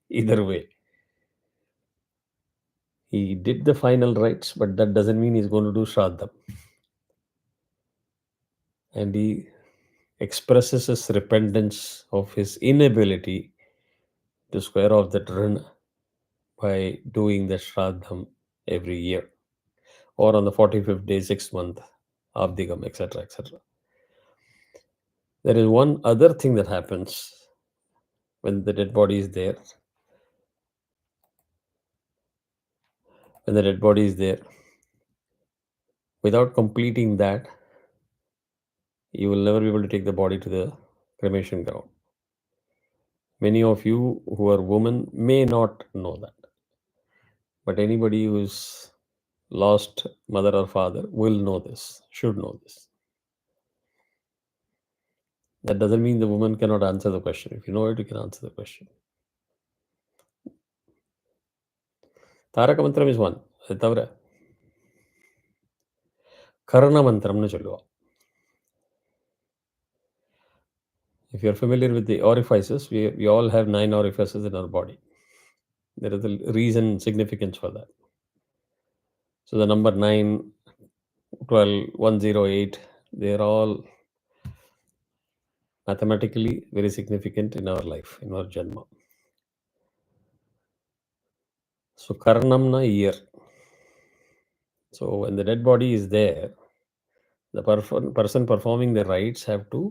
A: either way. He did the final rites, but that doesn't mean he's going to do shraddham. And he expresses his repentance of his inability to square off that run by doing the Shraddham every year or on the 45th day, 6th month, Abdigam, etc. etc. There is one other thing that happens when the dead body is there. When the dead body is there, without completing that, you will never be able to take the body to the cremation ground. Many of you who are women may not know that, but anybody who's lost mother or father will know this, should know this. That doesn't mean the woman cannot answer the question. If you know it, you can answer the question. Taraka mantram is one. அது தவிர கரண மந்திரம்னு சொல்லுவோம். If you're familiar with the orifices, we all have 9 orifices in our body. There is a reason, significance for that. So the number 9, 12, 108, they're all mathematically very significant in our life, in our Janma. So Karanamna ear. So when the dead body is there, the person performing the rites have to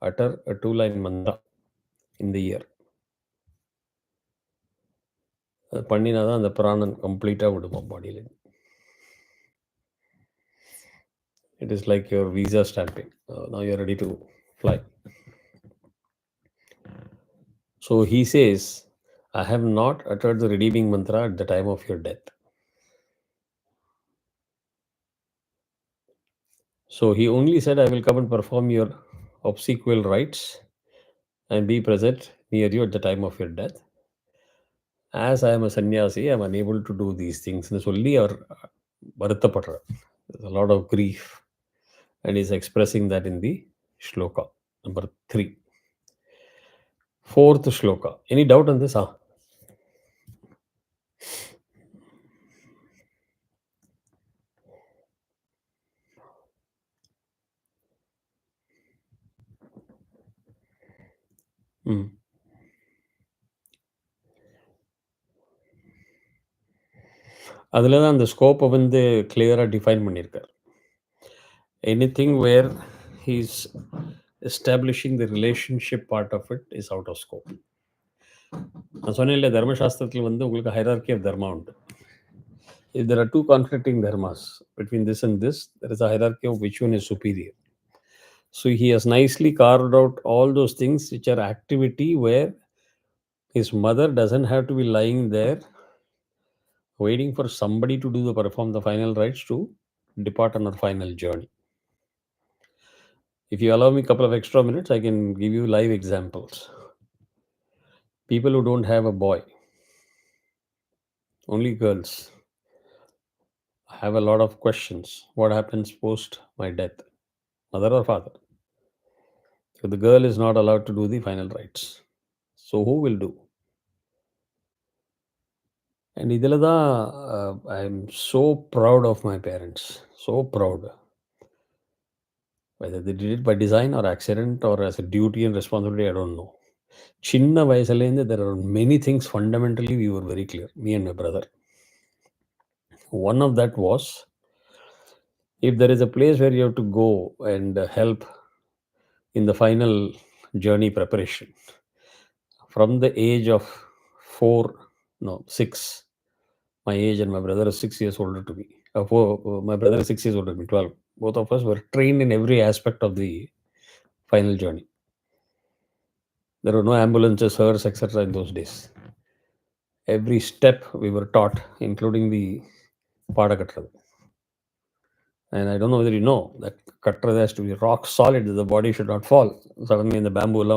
A: utter a 2-line mantra in the ear. அது பண்ணினா தான் அந்த பிராணன் கம்ப்ளீட்டாக விடுமா பாடியில். It is like your visa stamping. Now you're ready to fly. So he says, I have not uttered the redeeming mantra at the time of your death. So he only said, I will come and perform your obsequial rites and be present near you at the time of your death. As I am a sannyasi, I am unable to do these things. சொல்லி அவர் வருத்தப்படுறார். There's a lot of grief. And he's expressing that in the shloka, number 3. 4th shloka. Any doubt on this? அதில் தான் அந்த ஸ்கோப்பை வந்து கிளியராக define பண்ணியிருக்கார். Anything where he's establishing the relationship part of it is out of scope. நான் சொன்னேன் இல்லையா, தர்மசாஸ்திரத்தில் வந்து உங்களுக்கு hierarchy of dharma உண்டு. If there are two conflicting dharmas between this and this, there is a hierarchy of which one is superior. So he has nicely carved out all those things which are activity where his mother doesn't have to be lying there waiting for somebody to perform the final rites to depart on her final journey. If you allow me a couple of extra minutes, I can give you live examples. People who don't have a boy, only girls, have a lot of questions. What happens post my death? Mother or father? So the girl is not allowed to do the final rites. So who will do? And idhila da, I'm so proud of my parents. So proud. Whether they did it by design or accident or as a duty and responsibility, I don't know. Chinna vayasalende, there are many things fundamentally we were very clear, me and my brother. One of that was, if there is a place where you have to go and help in the final journey preparation, from the age of 6, my age and my brother is 6 years older to me. My brother is 6 years older to me, 12. Both of us were trained in every aspect of the final journey. There were no ambulances, hearse, etc. in those days. Every step we were taught, including the Padakatra. And I don't know whether you know that Katra has to be rock solid, that the body should not fall. Suddenly in the bamboo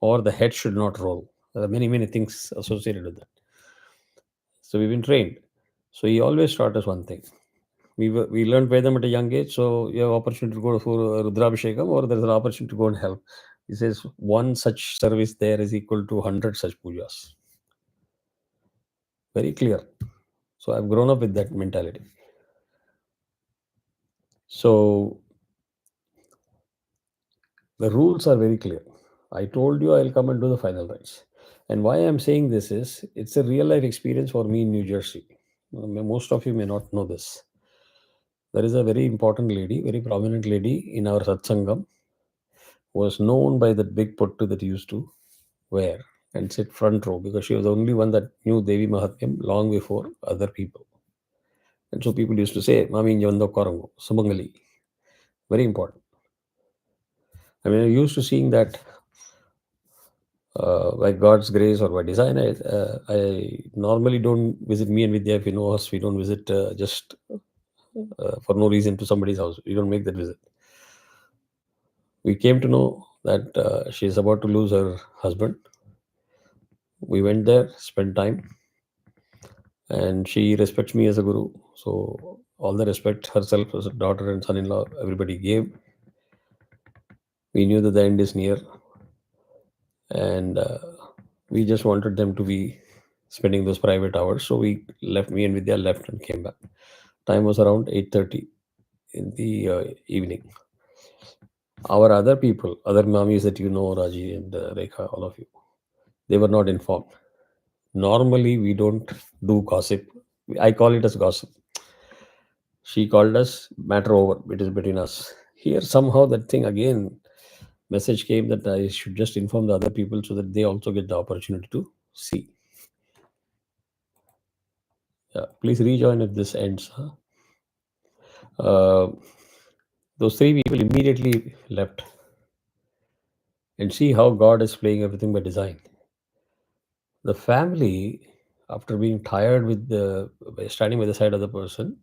A: or the head should not roll. There are many, many things associated with that. So we've been trained. So he always taught us one thing. We learned Vedam at a young age, so you have opportunity to go for Rudrabhishekam or there's an opportunity to go and help. He says one such service there is equal to 100 such pujas. Very clear. So I've grown up with that mentality. So The rules are very clear. I told you I'll come and do the final rites. And why I'm saying this is it's a real life experience for me in New Jersey. Most of you may not know this. There is a very important lady, very prominent lady in our satsangam, who was known by that big puttu that he used to wear and sit front row because she was the only one that knew Devi Mahatmyam long before other people. And so people used to say, Mami Njavando Korango, Sumangali. Very important. I mean, I'm used to seeing that by God's grace or by design. I normally don't visit me and Vidya. If you know us, we don't visit just for no reason to somebody's house. We don't make that visit. We came to know that she's about to lose her husband. We went there, spent time, and she respects me as a guru. So all the respect herself as a daughter and son-in-law, everybody gave. We knew that the end is near, and we just wanted them to be spending those private hours. So we left. Me and Vidya left and came back. Time was around 8:30 in the evening. Our other people, other mamis that you know, Raji and Rekha, all of you, they were not informed. Normally, we don't do gossip. I call it as gossip. She called us, matter over. It is between us. Here, somehow, that thing again, message came that I should just inform the other people so that they also get the opportunity to see. Yeah, please rejoin if this ends. Huh? Uh, those three people immediately left and see how God is playing everything by design. The family, after being tired with the by standing by the side of the person,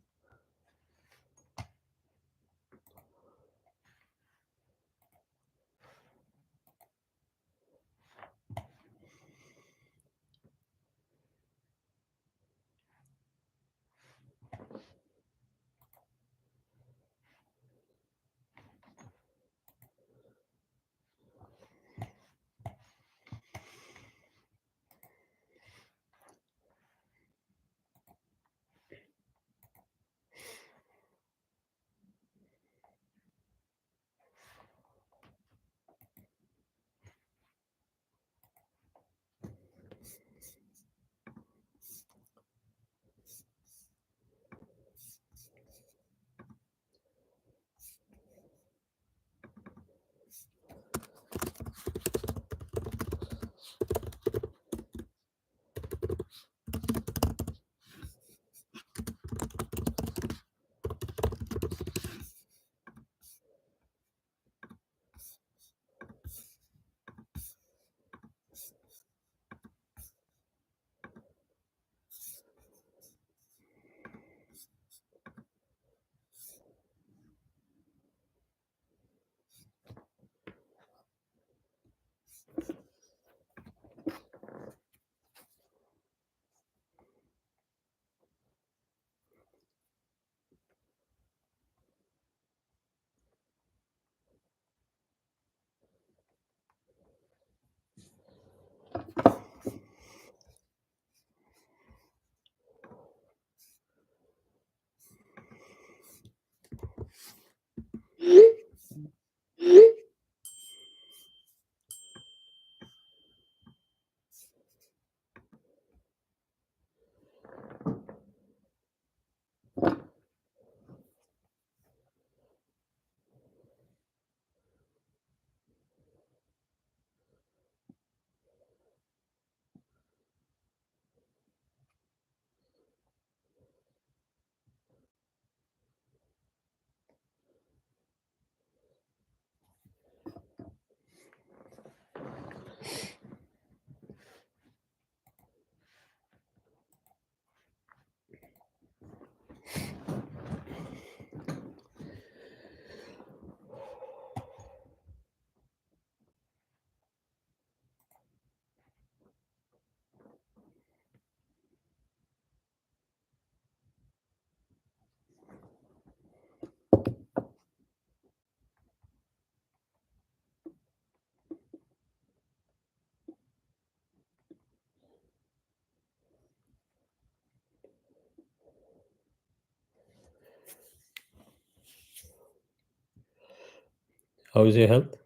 A: how is your health?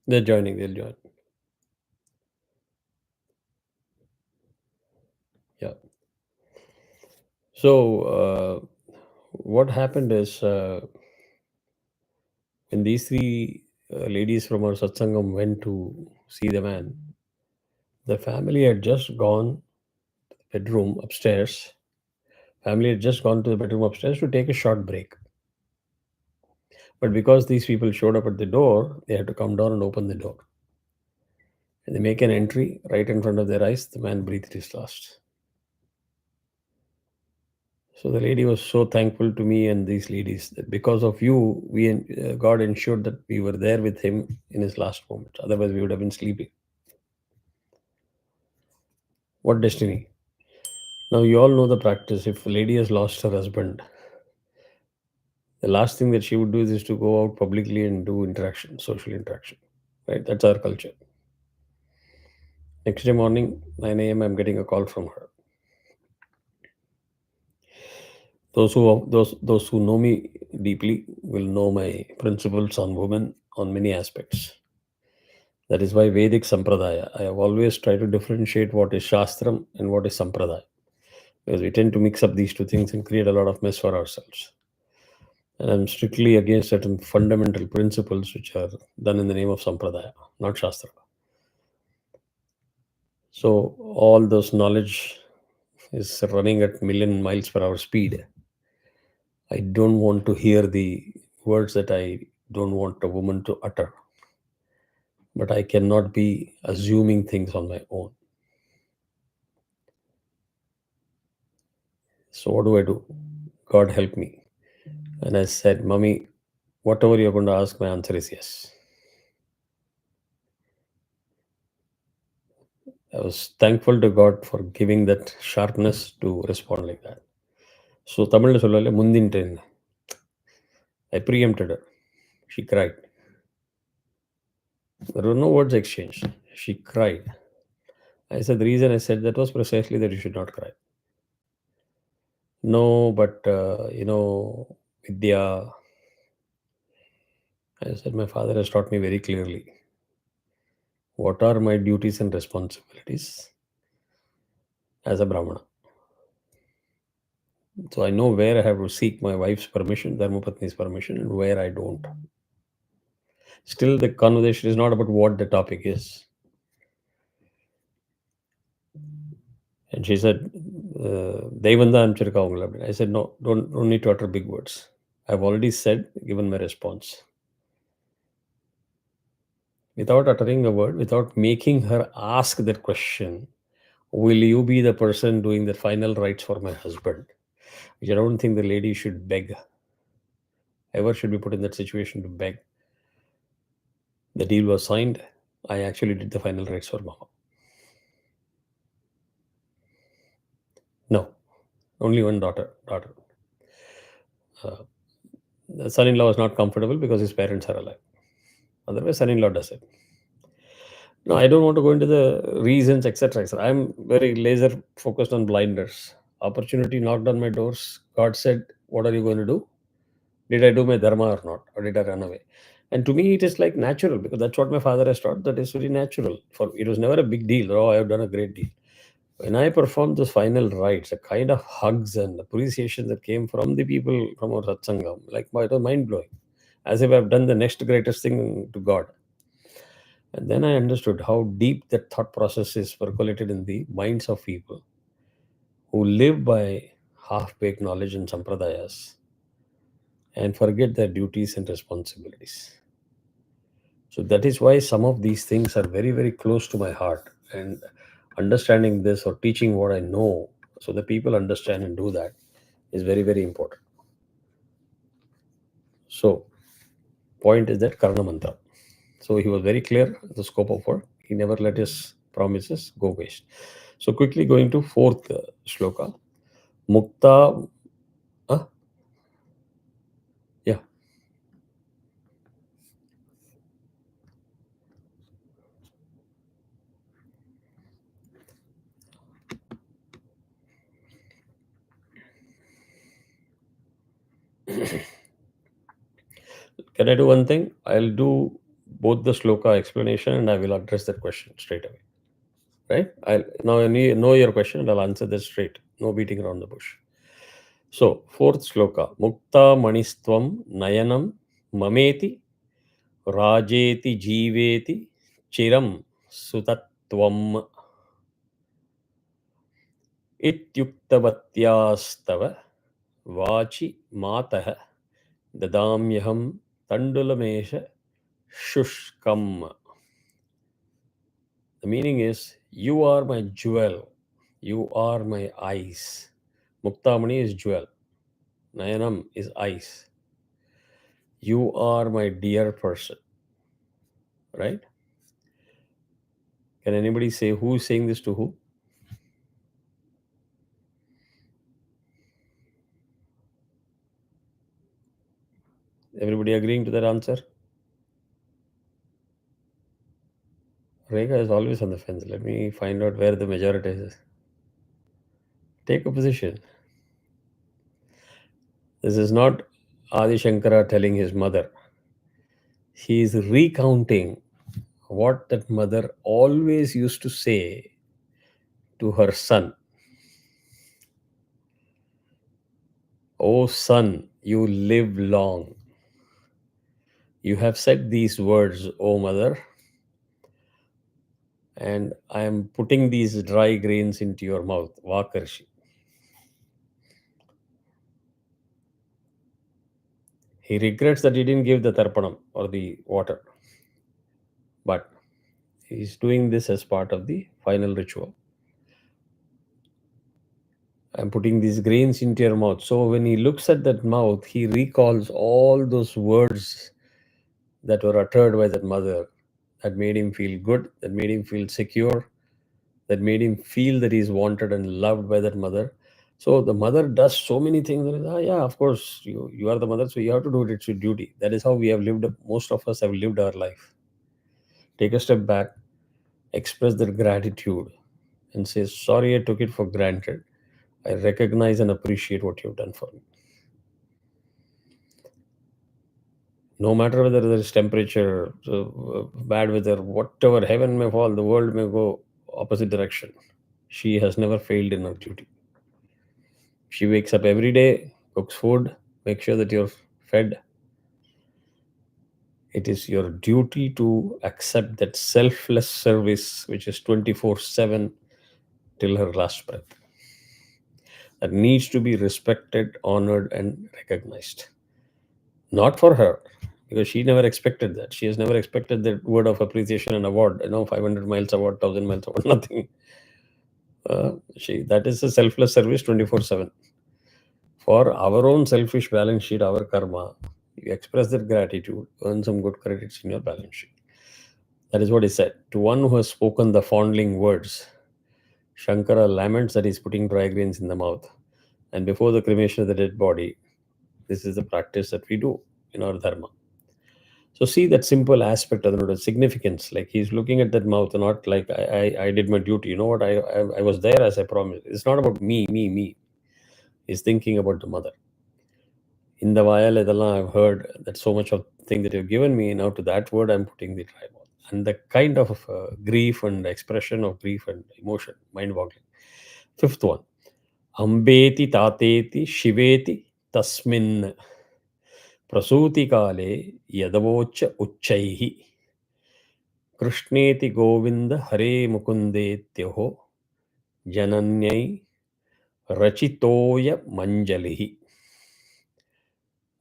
A: They're joining. They'll join. Yeah. So what happened is when these three ladies from our satsangam went to see the man, the family had just gone bedroom upstairs. Family had just gone to the bedroom upstairs to take a short break. But because these people showed up at the door, they had to come down and open the door. And they make an entry right in front of their eyes. The man breathed his last. So the lady was so thankful to me and these ladies that because of you, God ensured that we were there with him in his last moment. Otherwise, we would have been sleeping. What destiny? Now you all know the practice. If a lady has lost her husband, the last thing that she would do is to go out publicly and do interaction, social interaction. Right? That's our culture. Next day morning, 9 a.m., I'm getting a call from her. Those who know me deeply will know my principles on women on many aspects. That is why Vedic Sampradaya. I have always tried to differentiate what is Shastram and what is Sampradaya. Because we tend to mix up these two things and create a lot of mess for ourselves. And I'm strictly against certain fundamental principles which are done in the name of Sampradaya, not Shastra. So all those knowledge is running at million miles per hour speed. I don't want to hear the words that I don't want a woman to utter. But I cannot be assuming things on my own. So what do I do? God help me. And I said, Mommy, whatever you're going to ask, my answer is yes. I was thankful to God for giving that sharpness to respond like that. So Tamil சொல்லல முந்தின்ட்டேன். I preempted her. She cried. There were no words exchanged. She cried. I said, the reason I said that was precisely that you should not cry. No, but Vidya, I said, my father has taught me very clearly what are my duties and responsibilities as a Brahmana. So I know where I have to seek my wife's permission, Dharmapatni's permission, and where I don't. Still, the conversation is not about what the topic is. And she said, "Devan da anupchirukka avangala." I said, no, don't need to utter big words. I've already said, given my response. Without uttering a word, without making her ask that question, will you be the person doing the final rites for my husband? Which I don't think the lady should beg. Ever should be put in that situation to beg. The deal was signed. I actually did the final rites for Mama. No, only one daughter. Uh, the son-in-law was not comfortable because his parents are alive. Otherwise, son-in-law does it. No, I don't want to go into the reasons, etc. I'm very laser focused on blinders. Opportunity knocked on my doors. God said, "What are you going to do? Did I do my dharma or not, or did I run away?" And to me, it is like natural because that's what my father has taught. That is very natural. For it was never a big deal. Oh, I have done a great deal. When I performed those final rites, a kind of hugs and appreciation that came from the people from our satsangam, like it was mind blowing, as if I've done the next greatest thing to God. And then I understood how deep that thought process is percolated in the minds of people who live by half-baked knowledge and sampradayas and forget their duties and responsibilities. So that is why some of these things are very, very close to my heart. And understanding this or teaching what I know so that people understand and do that is very, very important. So, point is that Karna Mantra. So he was very clear the scope of work. He never let his promises go waste. So quickly going to fourth shloka. Mukta. Uh, yeah. Can I do one thing? I'll do both the sloka explanation and I will address that question straight away. Right? I'll now I know your question and I'll answer that straight. No beating around the bush. So, fourth sloka. Mukta manistvam nayanam mameti rajeti jiveti chiram sutatvam ityuktavatyastava vachi matah dadamyaham tandulamesha shushkam. The meaning is, you are my jewel, you are my eyes. Muktamani is jewel, Nayanam is eyes. You are my dear person, right? Can anybody say who is saying this to who? Everybody agreeing to that answer? Rekha is always on the fence. Let me find out where the majority is. Take a position. This is not Adi Shankara telling his mother. He is recounting what that mother always used to say to her son. Oh son, you live long. You have said these words, O mother, and I am putting these dry grains into your mouth. Vakarshi. He regrets that he didn't give the tarpanam or the water, but he's doing this as part of the final ritual. I'm putting these grains into your mouth. So when he looks at that mouth, he recalls all those words that were uttered by that mother that made him feel good, that made him feel secure, that made him feel that he's wanted and loved by that mother. So the mother does so many things. Yeah, of course, you are the mother, so you have to do it. It's your duty. That is how we have lived. Most of us have lived our life. Take a step back, express their gratitude, and say, sorry, I took it for granted. I recognize and appreciate what you've done for me. No matter whether there is temperature, bad weather, whatever, heaven may fall, the world may go opposite direction. She has never failed in her duty. She wakes up every day, cooks food, makes sure that you're fed. It is your duty to accept that selfless service, which is 24/7 till her last breath. That needs to be respected, honored, and recognized. Not for her, because she never expected that. She has never expected that word of appreciation and award. 500 miles award, 1,000 miles award, nothing. That is a selfless service 24/7. For our own selfish balance sheet, our karma, you express that gratitude, earn some good credits in your balance sheet. That is what he said. To one who has spoken the fondling words, Shankara laments that he's putting dry grains in the mouth. And before the cremation of the dead body, this is the practice that we do in our dharma. So see that simple aspect of the significance. Like he's looking at that mouth, not like I did my duty. You know what? I was there as I promised. It's not about me. He's thinking about the mother. In the Vayal I've heard that so much of thing that you've given me. Now to that word, I'm putting the tribal. And the kind of grief and expression of grief and emotion, mind-boggling. Fifth one. Ambeti tateti shiveti tasmin prasuti kale yadavocha uchaihi कृष्णेति Govind Hare मुकुंदेत्योः जनन्यै रचितोय manjalihi.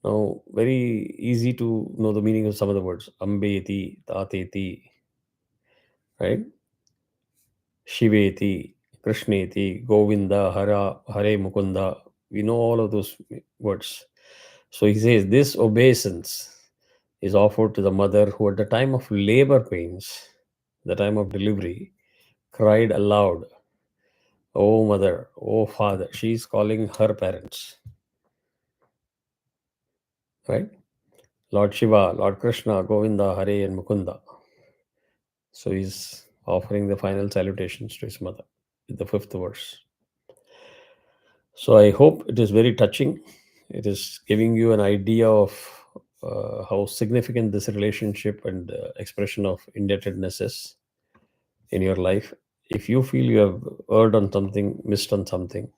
A: Now, very easy to know the meaning of some of the words. Ambeti, Tateti, right? Shiveti, Krishneti, Govinda, Hare Mukunda. We know all of those words. So he says this obeisance is offered to the mother who at the time of labor pains, the time of delivery, cried aloud, "Oh mother, oh father." She is calling her parents, right? Lord Shiva, Lord Krishna, Govinda, Hare, and Mukunda. So he's offering the final salutations to his mother with the fifth verse. So I hope it is very touching. It is giving you an idea of how significant this relationship and expression of indebtedness is in your life. If you feel you have erred on something, missed on something,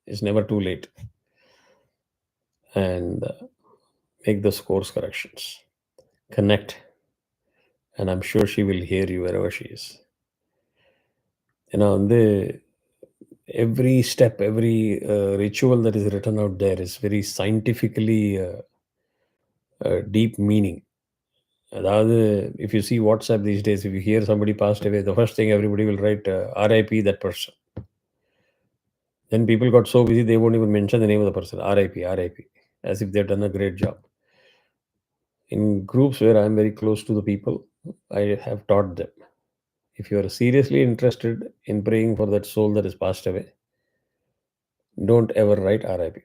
A: it's never too late, and make those course corrections. Connect, and I'm sure she will hear you wherever she is. ஏன்னா வந்து every step, every ritual that is written out there is very scientifically deep meaning. அதாவது if you see WhatsApp these days, if you hear somebody passed away, the first thing everybody will write RIP that person. Then people got so busy they won't even mention the name of the person. RIP, RIP, as if they've done a great job. In groups where I'm very close to the people, I have taught them, if you are seriously interested in praying for that soul that has passed away, don't ever write RIP.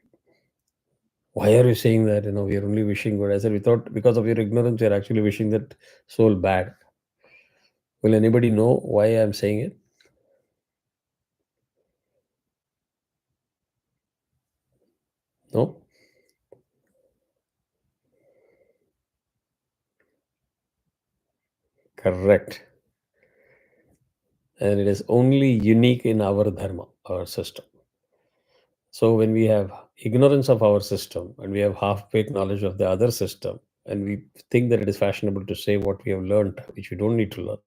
A: Why are you saying that? We are only wishing good. I said, we thought because of your ignorance, you're actually wishing that soul bad. Will anybody know why I'm saying it? No? Correct. And it is only unique in our dharma, our system. So when we have ignorance of our system and we have half-baked knowledge of the other system, and we think that it is fashionable to say what we have learned, which we don't need to learn,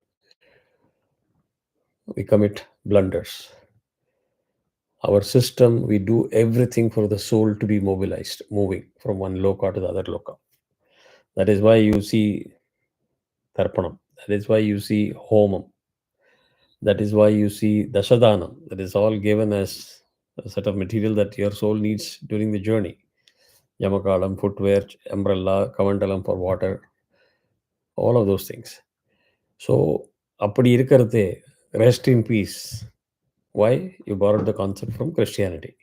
A: we commit blunders. Our system, we do everything for the soul to be mobilized, moving from one loka to the other loka. That is why you see tarpanam. That is why you see homam. That is why you see dashadanam. That is all given as a set of material that your soul needs during the journey. Yamakalam, footwear, umbrella, kamandalam for water, all of those things. So, அப்படி இருக்கிறதே, rest in peace. Why? You borrowed the concept from Christianity.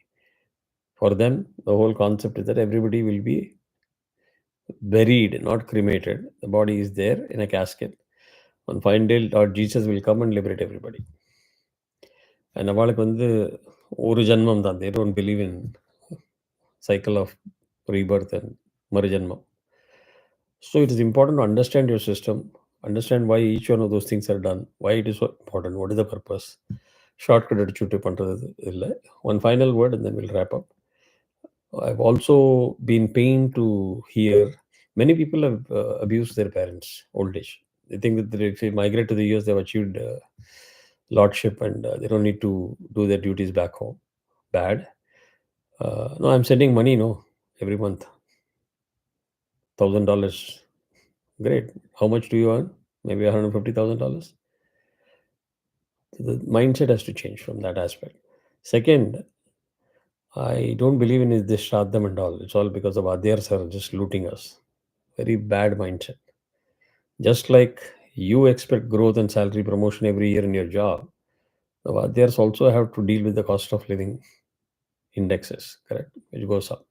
A: For them, the whole concept is that everybody will be buried, not cremated. The body is there in a casket. On fine day, Lord Jesus will come and liberate everybody. And அவளுக்கு வந்து ஒரு ஜன்மம் தான். They don't believe in cycle of rebirth and marijanmam. So it is important to understand your system, understand why each one of those things are done, why it is so important, what is the purpose. Shortcut அடிச்சுட்டு பண்றது இல்லை. One final word and then we'll wrap up. I've also been pained to hear many people have abused their parents old age. They think that if they migrate to the US, they've achieved lordship and they don't need to do their duties back home. Bad. No, I'm sending money, every month. $1,000. Great. How much do you earn? Maybe $150,000. The mindset has to change from that aspect. Second, I don't believe in this Shraddham and all. It's all because of Adhyars are just looting us. Very bad mindset. Just like you expect growth and salary promotion every year in your job, the Adhyars also have to deal with the cost of living indexes, correct? Which goes up.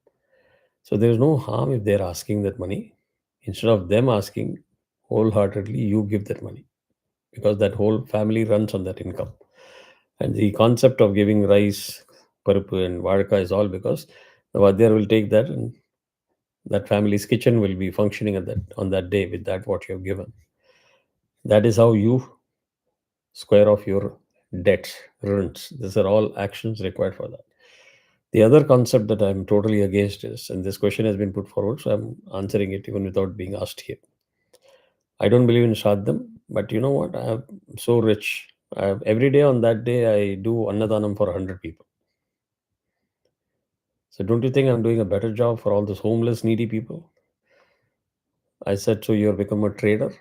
A: So there is no harm if they're asking that money. Instead of them asking, wholeheartedly, you give that money. Because that whole family runs on that income. And the concept of giving rice, parupu and vadaka is all because the Vadyar will take that and that family's kitchen will be functioning on that day with that what you have given. That is how you square off your debts, rents. These are all actions required for that. The other concept that I'm totally against is, and this question has been put forward, so I'm answering it even without being asked here. I don't believe in Shraddham, but you know what? I'm so rich. Every day on that day, I do Annadanam for 100 people. So don't you think I'm doing a better job for all those homeless, needy people? I said, so you're become a trader?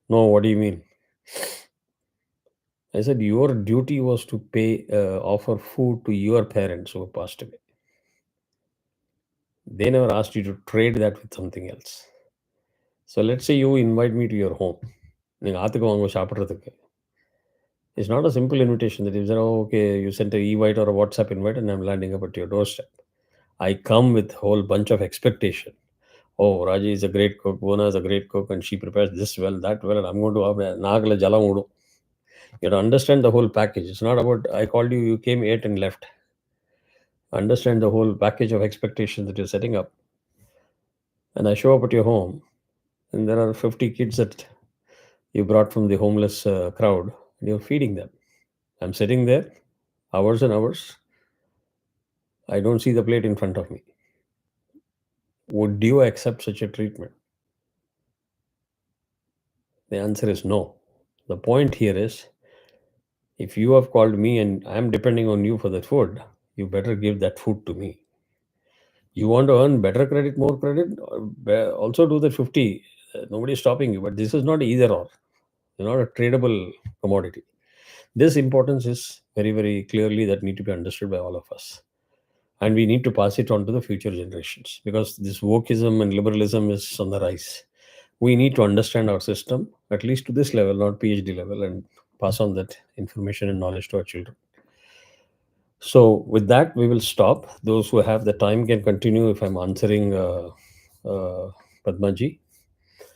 A: No, what do you mean? I said, your duty was to offer food to your parents who passed away. They never asked you to trade that with something else. So let's say you invite me to your home. நீங்க ஆத்துக்கு வாங்க சாப்பிட்றதுக்கு. It's not a simple invitation that you say, oh, okay, you sent an e-invite or a WhatsApp invite and I'm landing up at your doorstep. I come with a whole bunch of expectation. Oh, Raji is a great cook, Bona is a great cook, and she prepares this well, that well, and I'm going to have Nagala Jalam Udu. You have to understand the whole package. It's not about, I called you, you came, ate, and left. Understand the whole package of expectation that you're setting up. And I show up at your home, and there are 50 kids that you brought from the homeless crowd, and you're feeding them. I'm sitting there hours and hours. I don't see the plate in front of me. Would you accept such a treatment? The answer is no. The point here is, if you have called me and I'm depending on you for that food, you better give that food to me. You want to earn better credit, more credit, or also do the 50. Nobody's stopping you, but this is not either or. You're not a tradable commodity. This importance is very, very clearly that need to be understood by all of us. And we need to pass it on to the future generations, because this wokeism and liberalism is on the rise. We need to understand our system, at least to this level, not PhD level, and pass on that information and knowledge to our children. So, with that, we will stop. Those who have the time can continue if I'm answering Padmaji.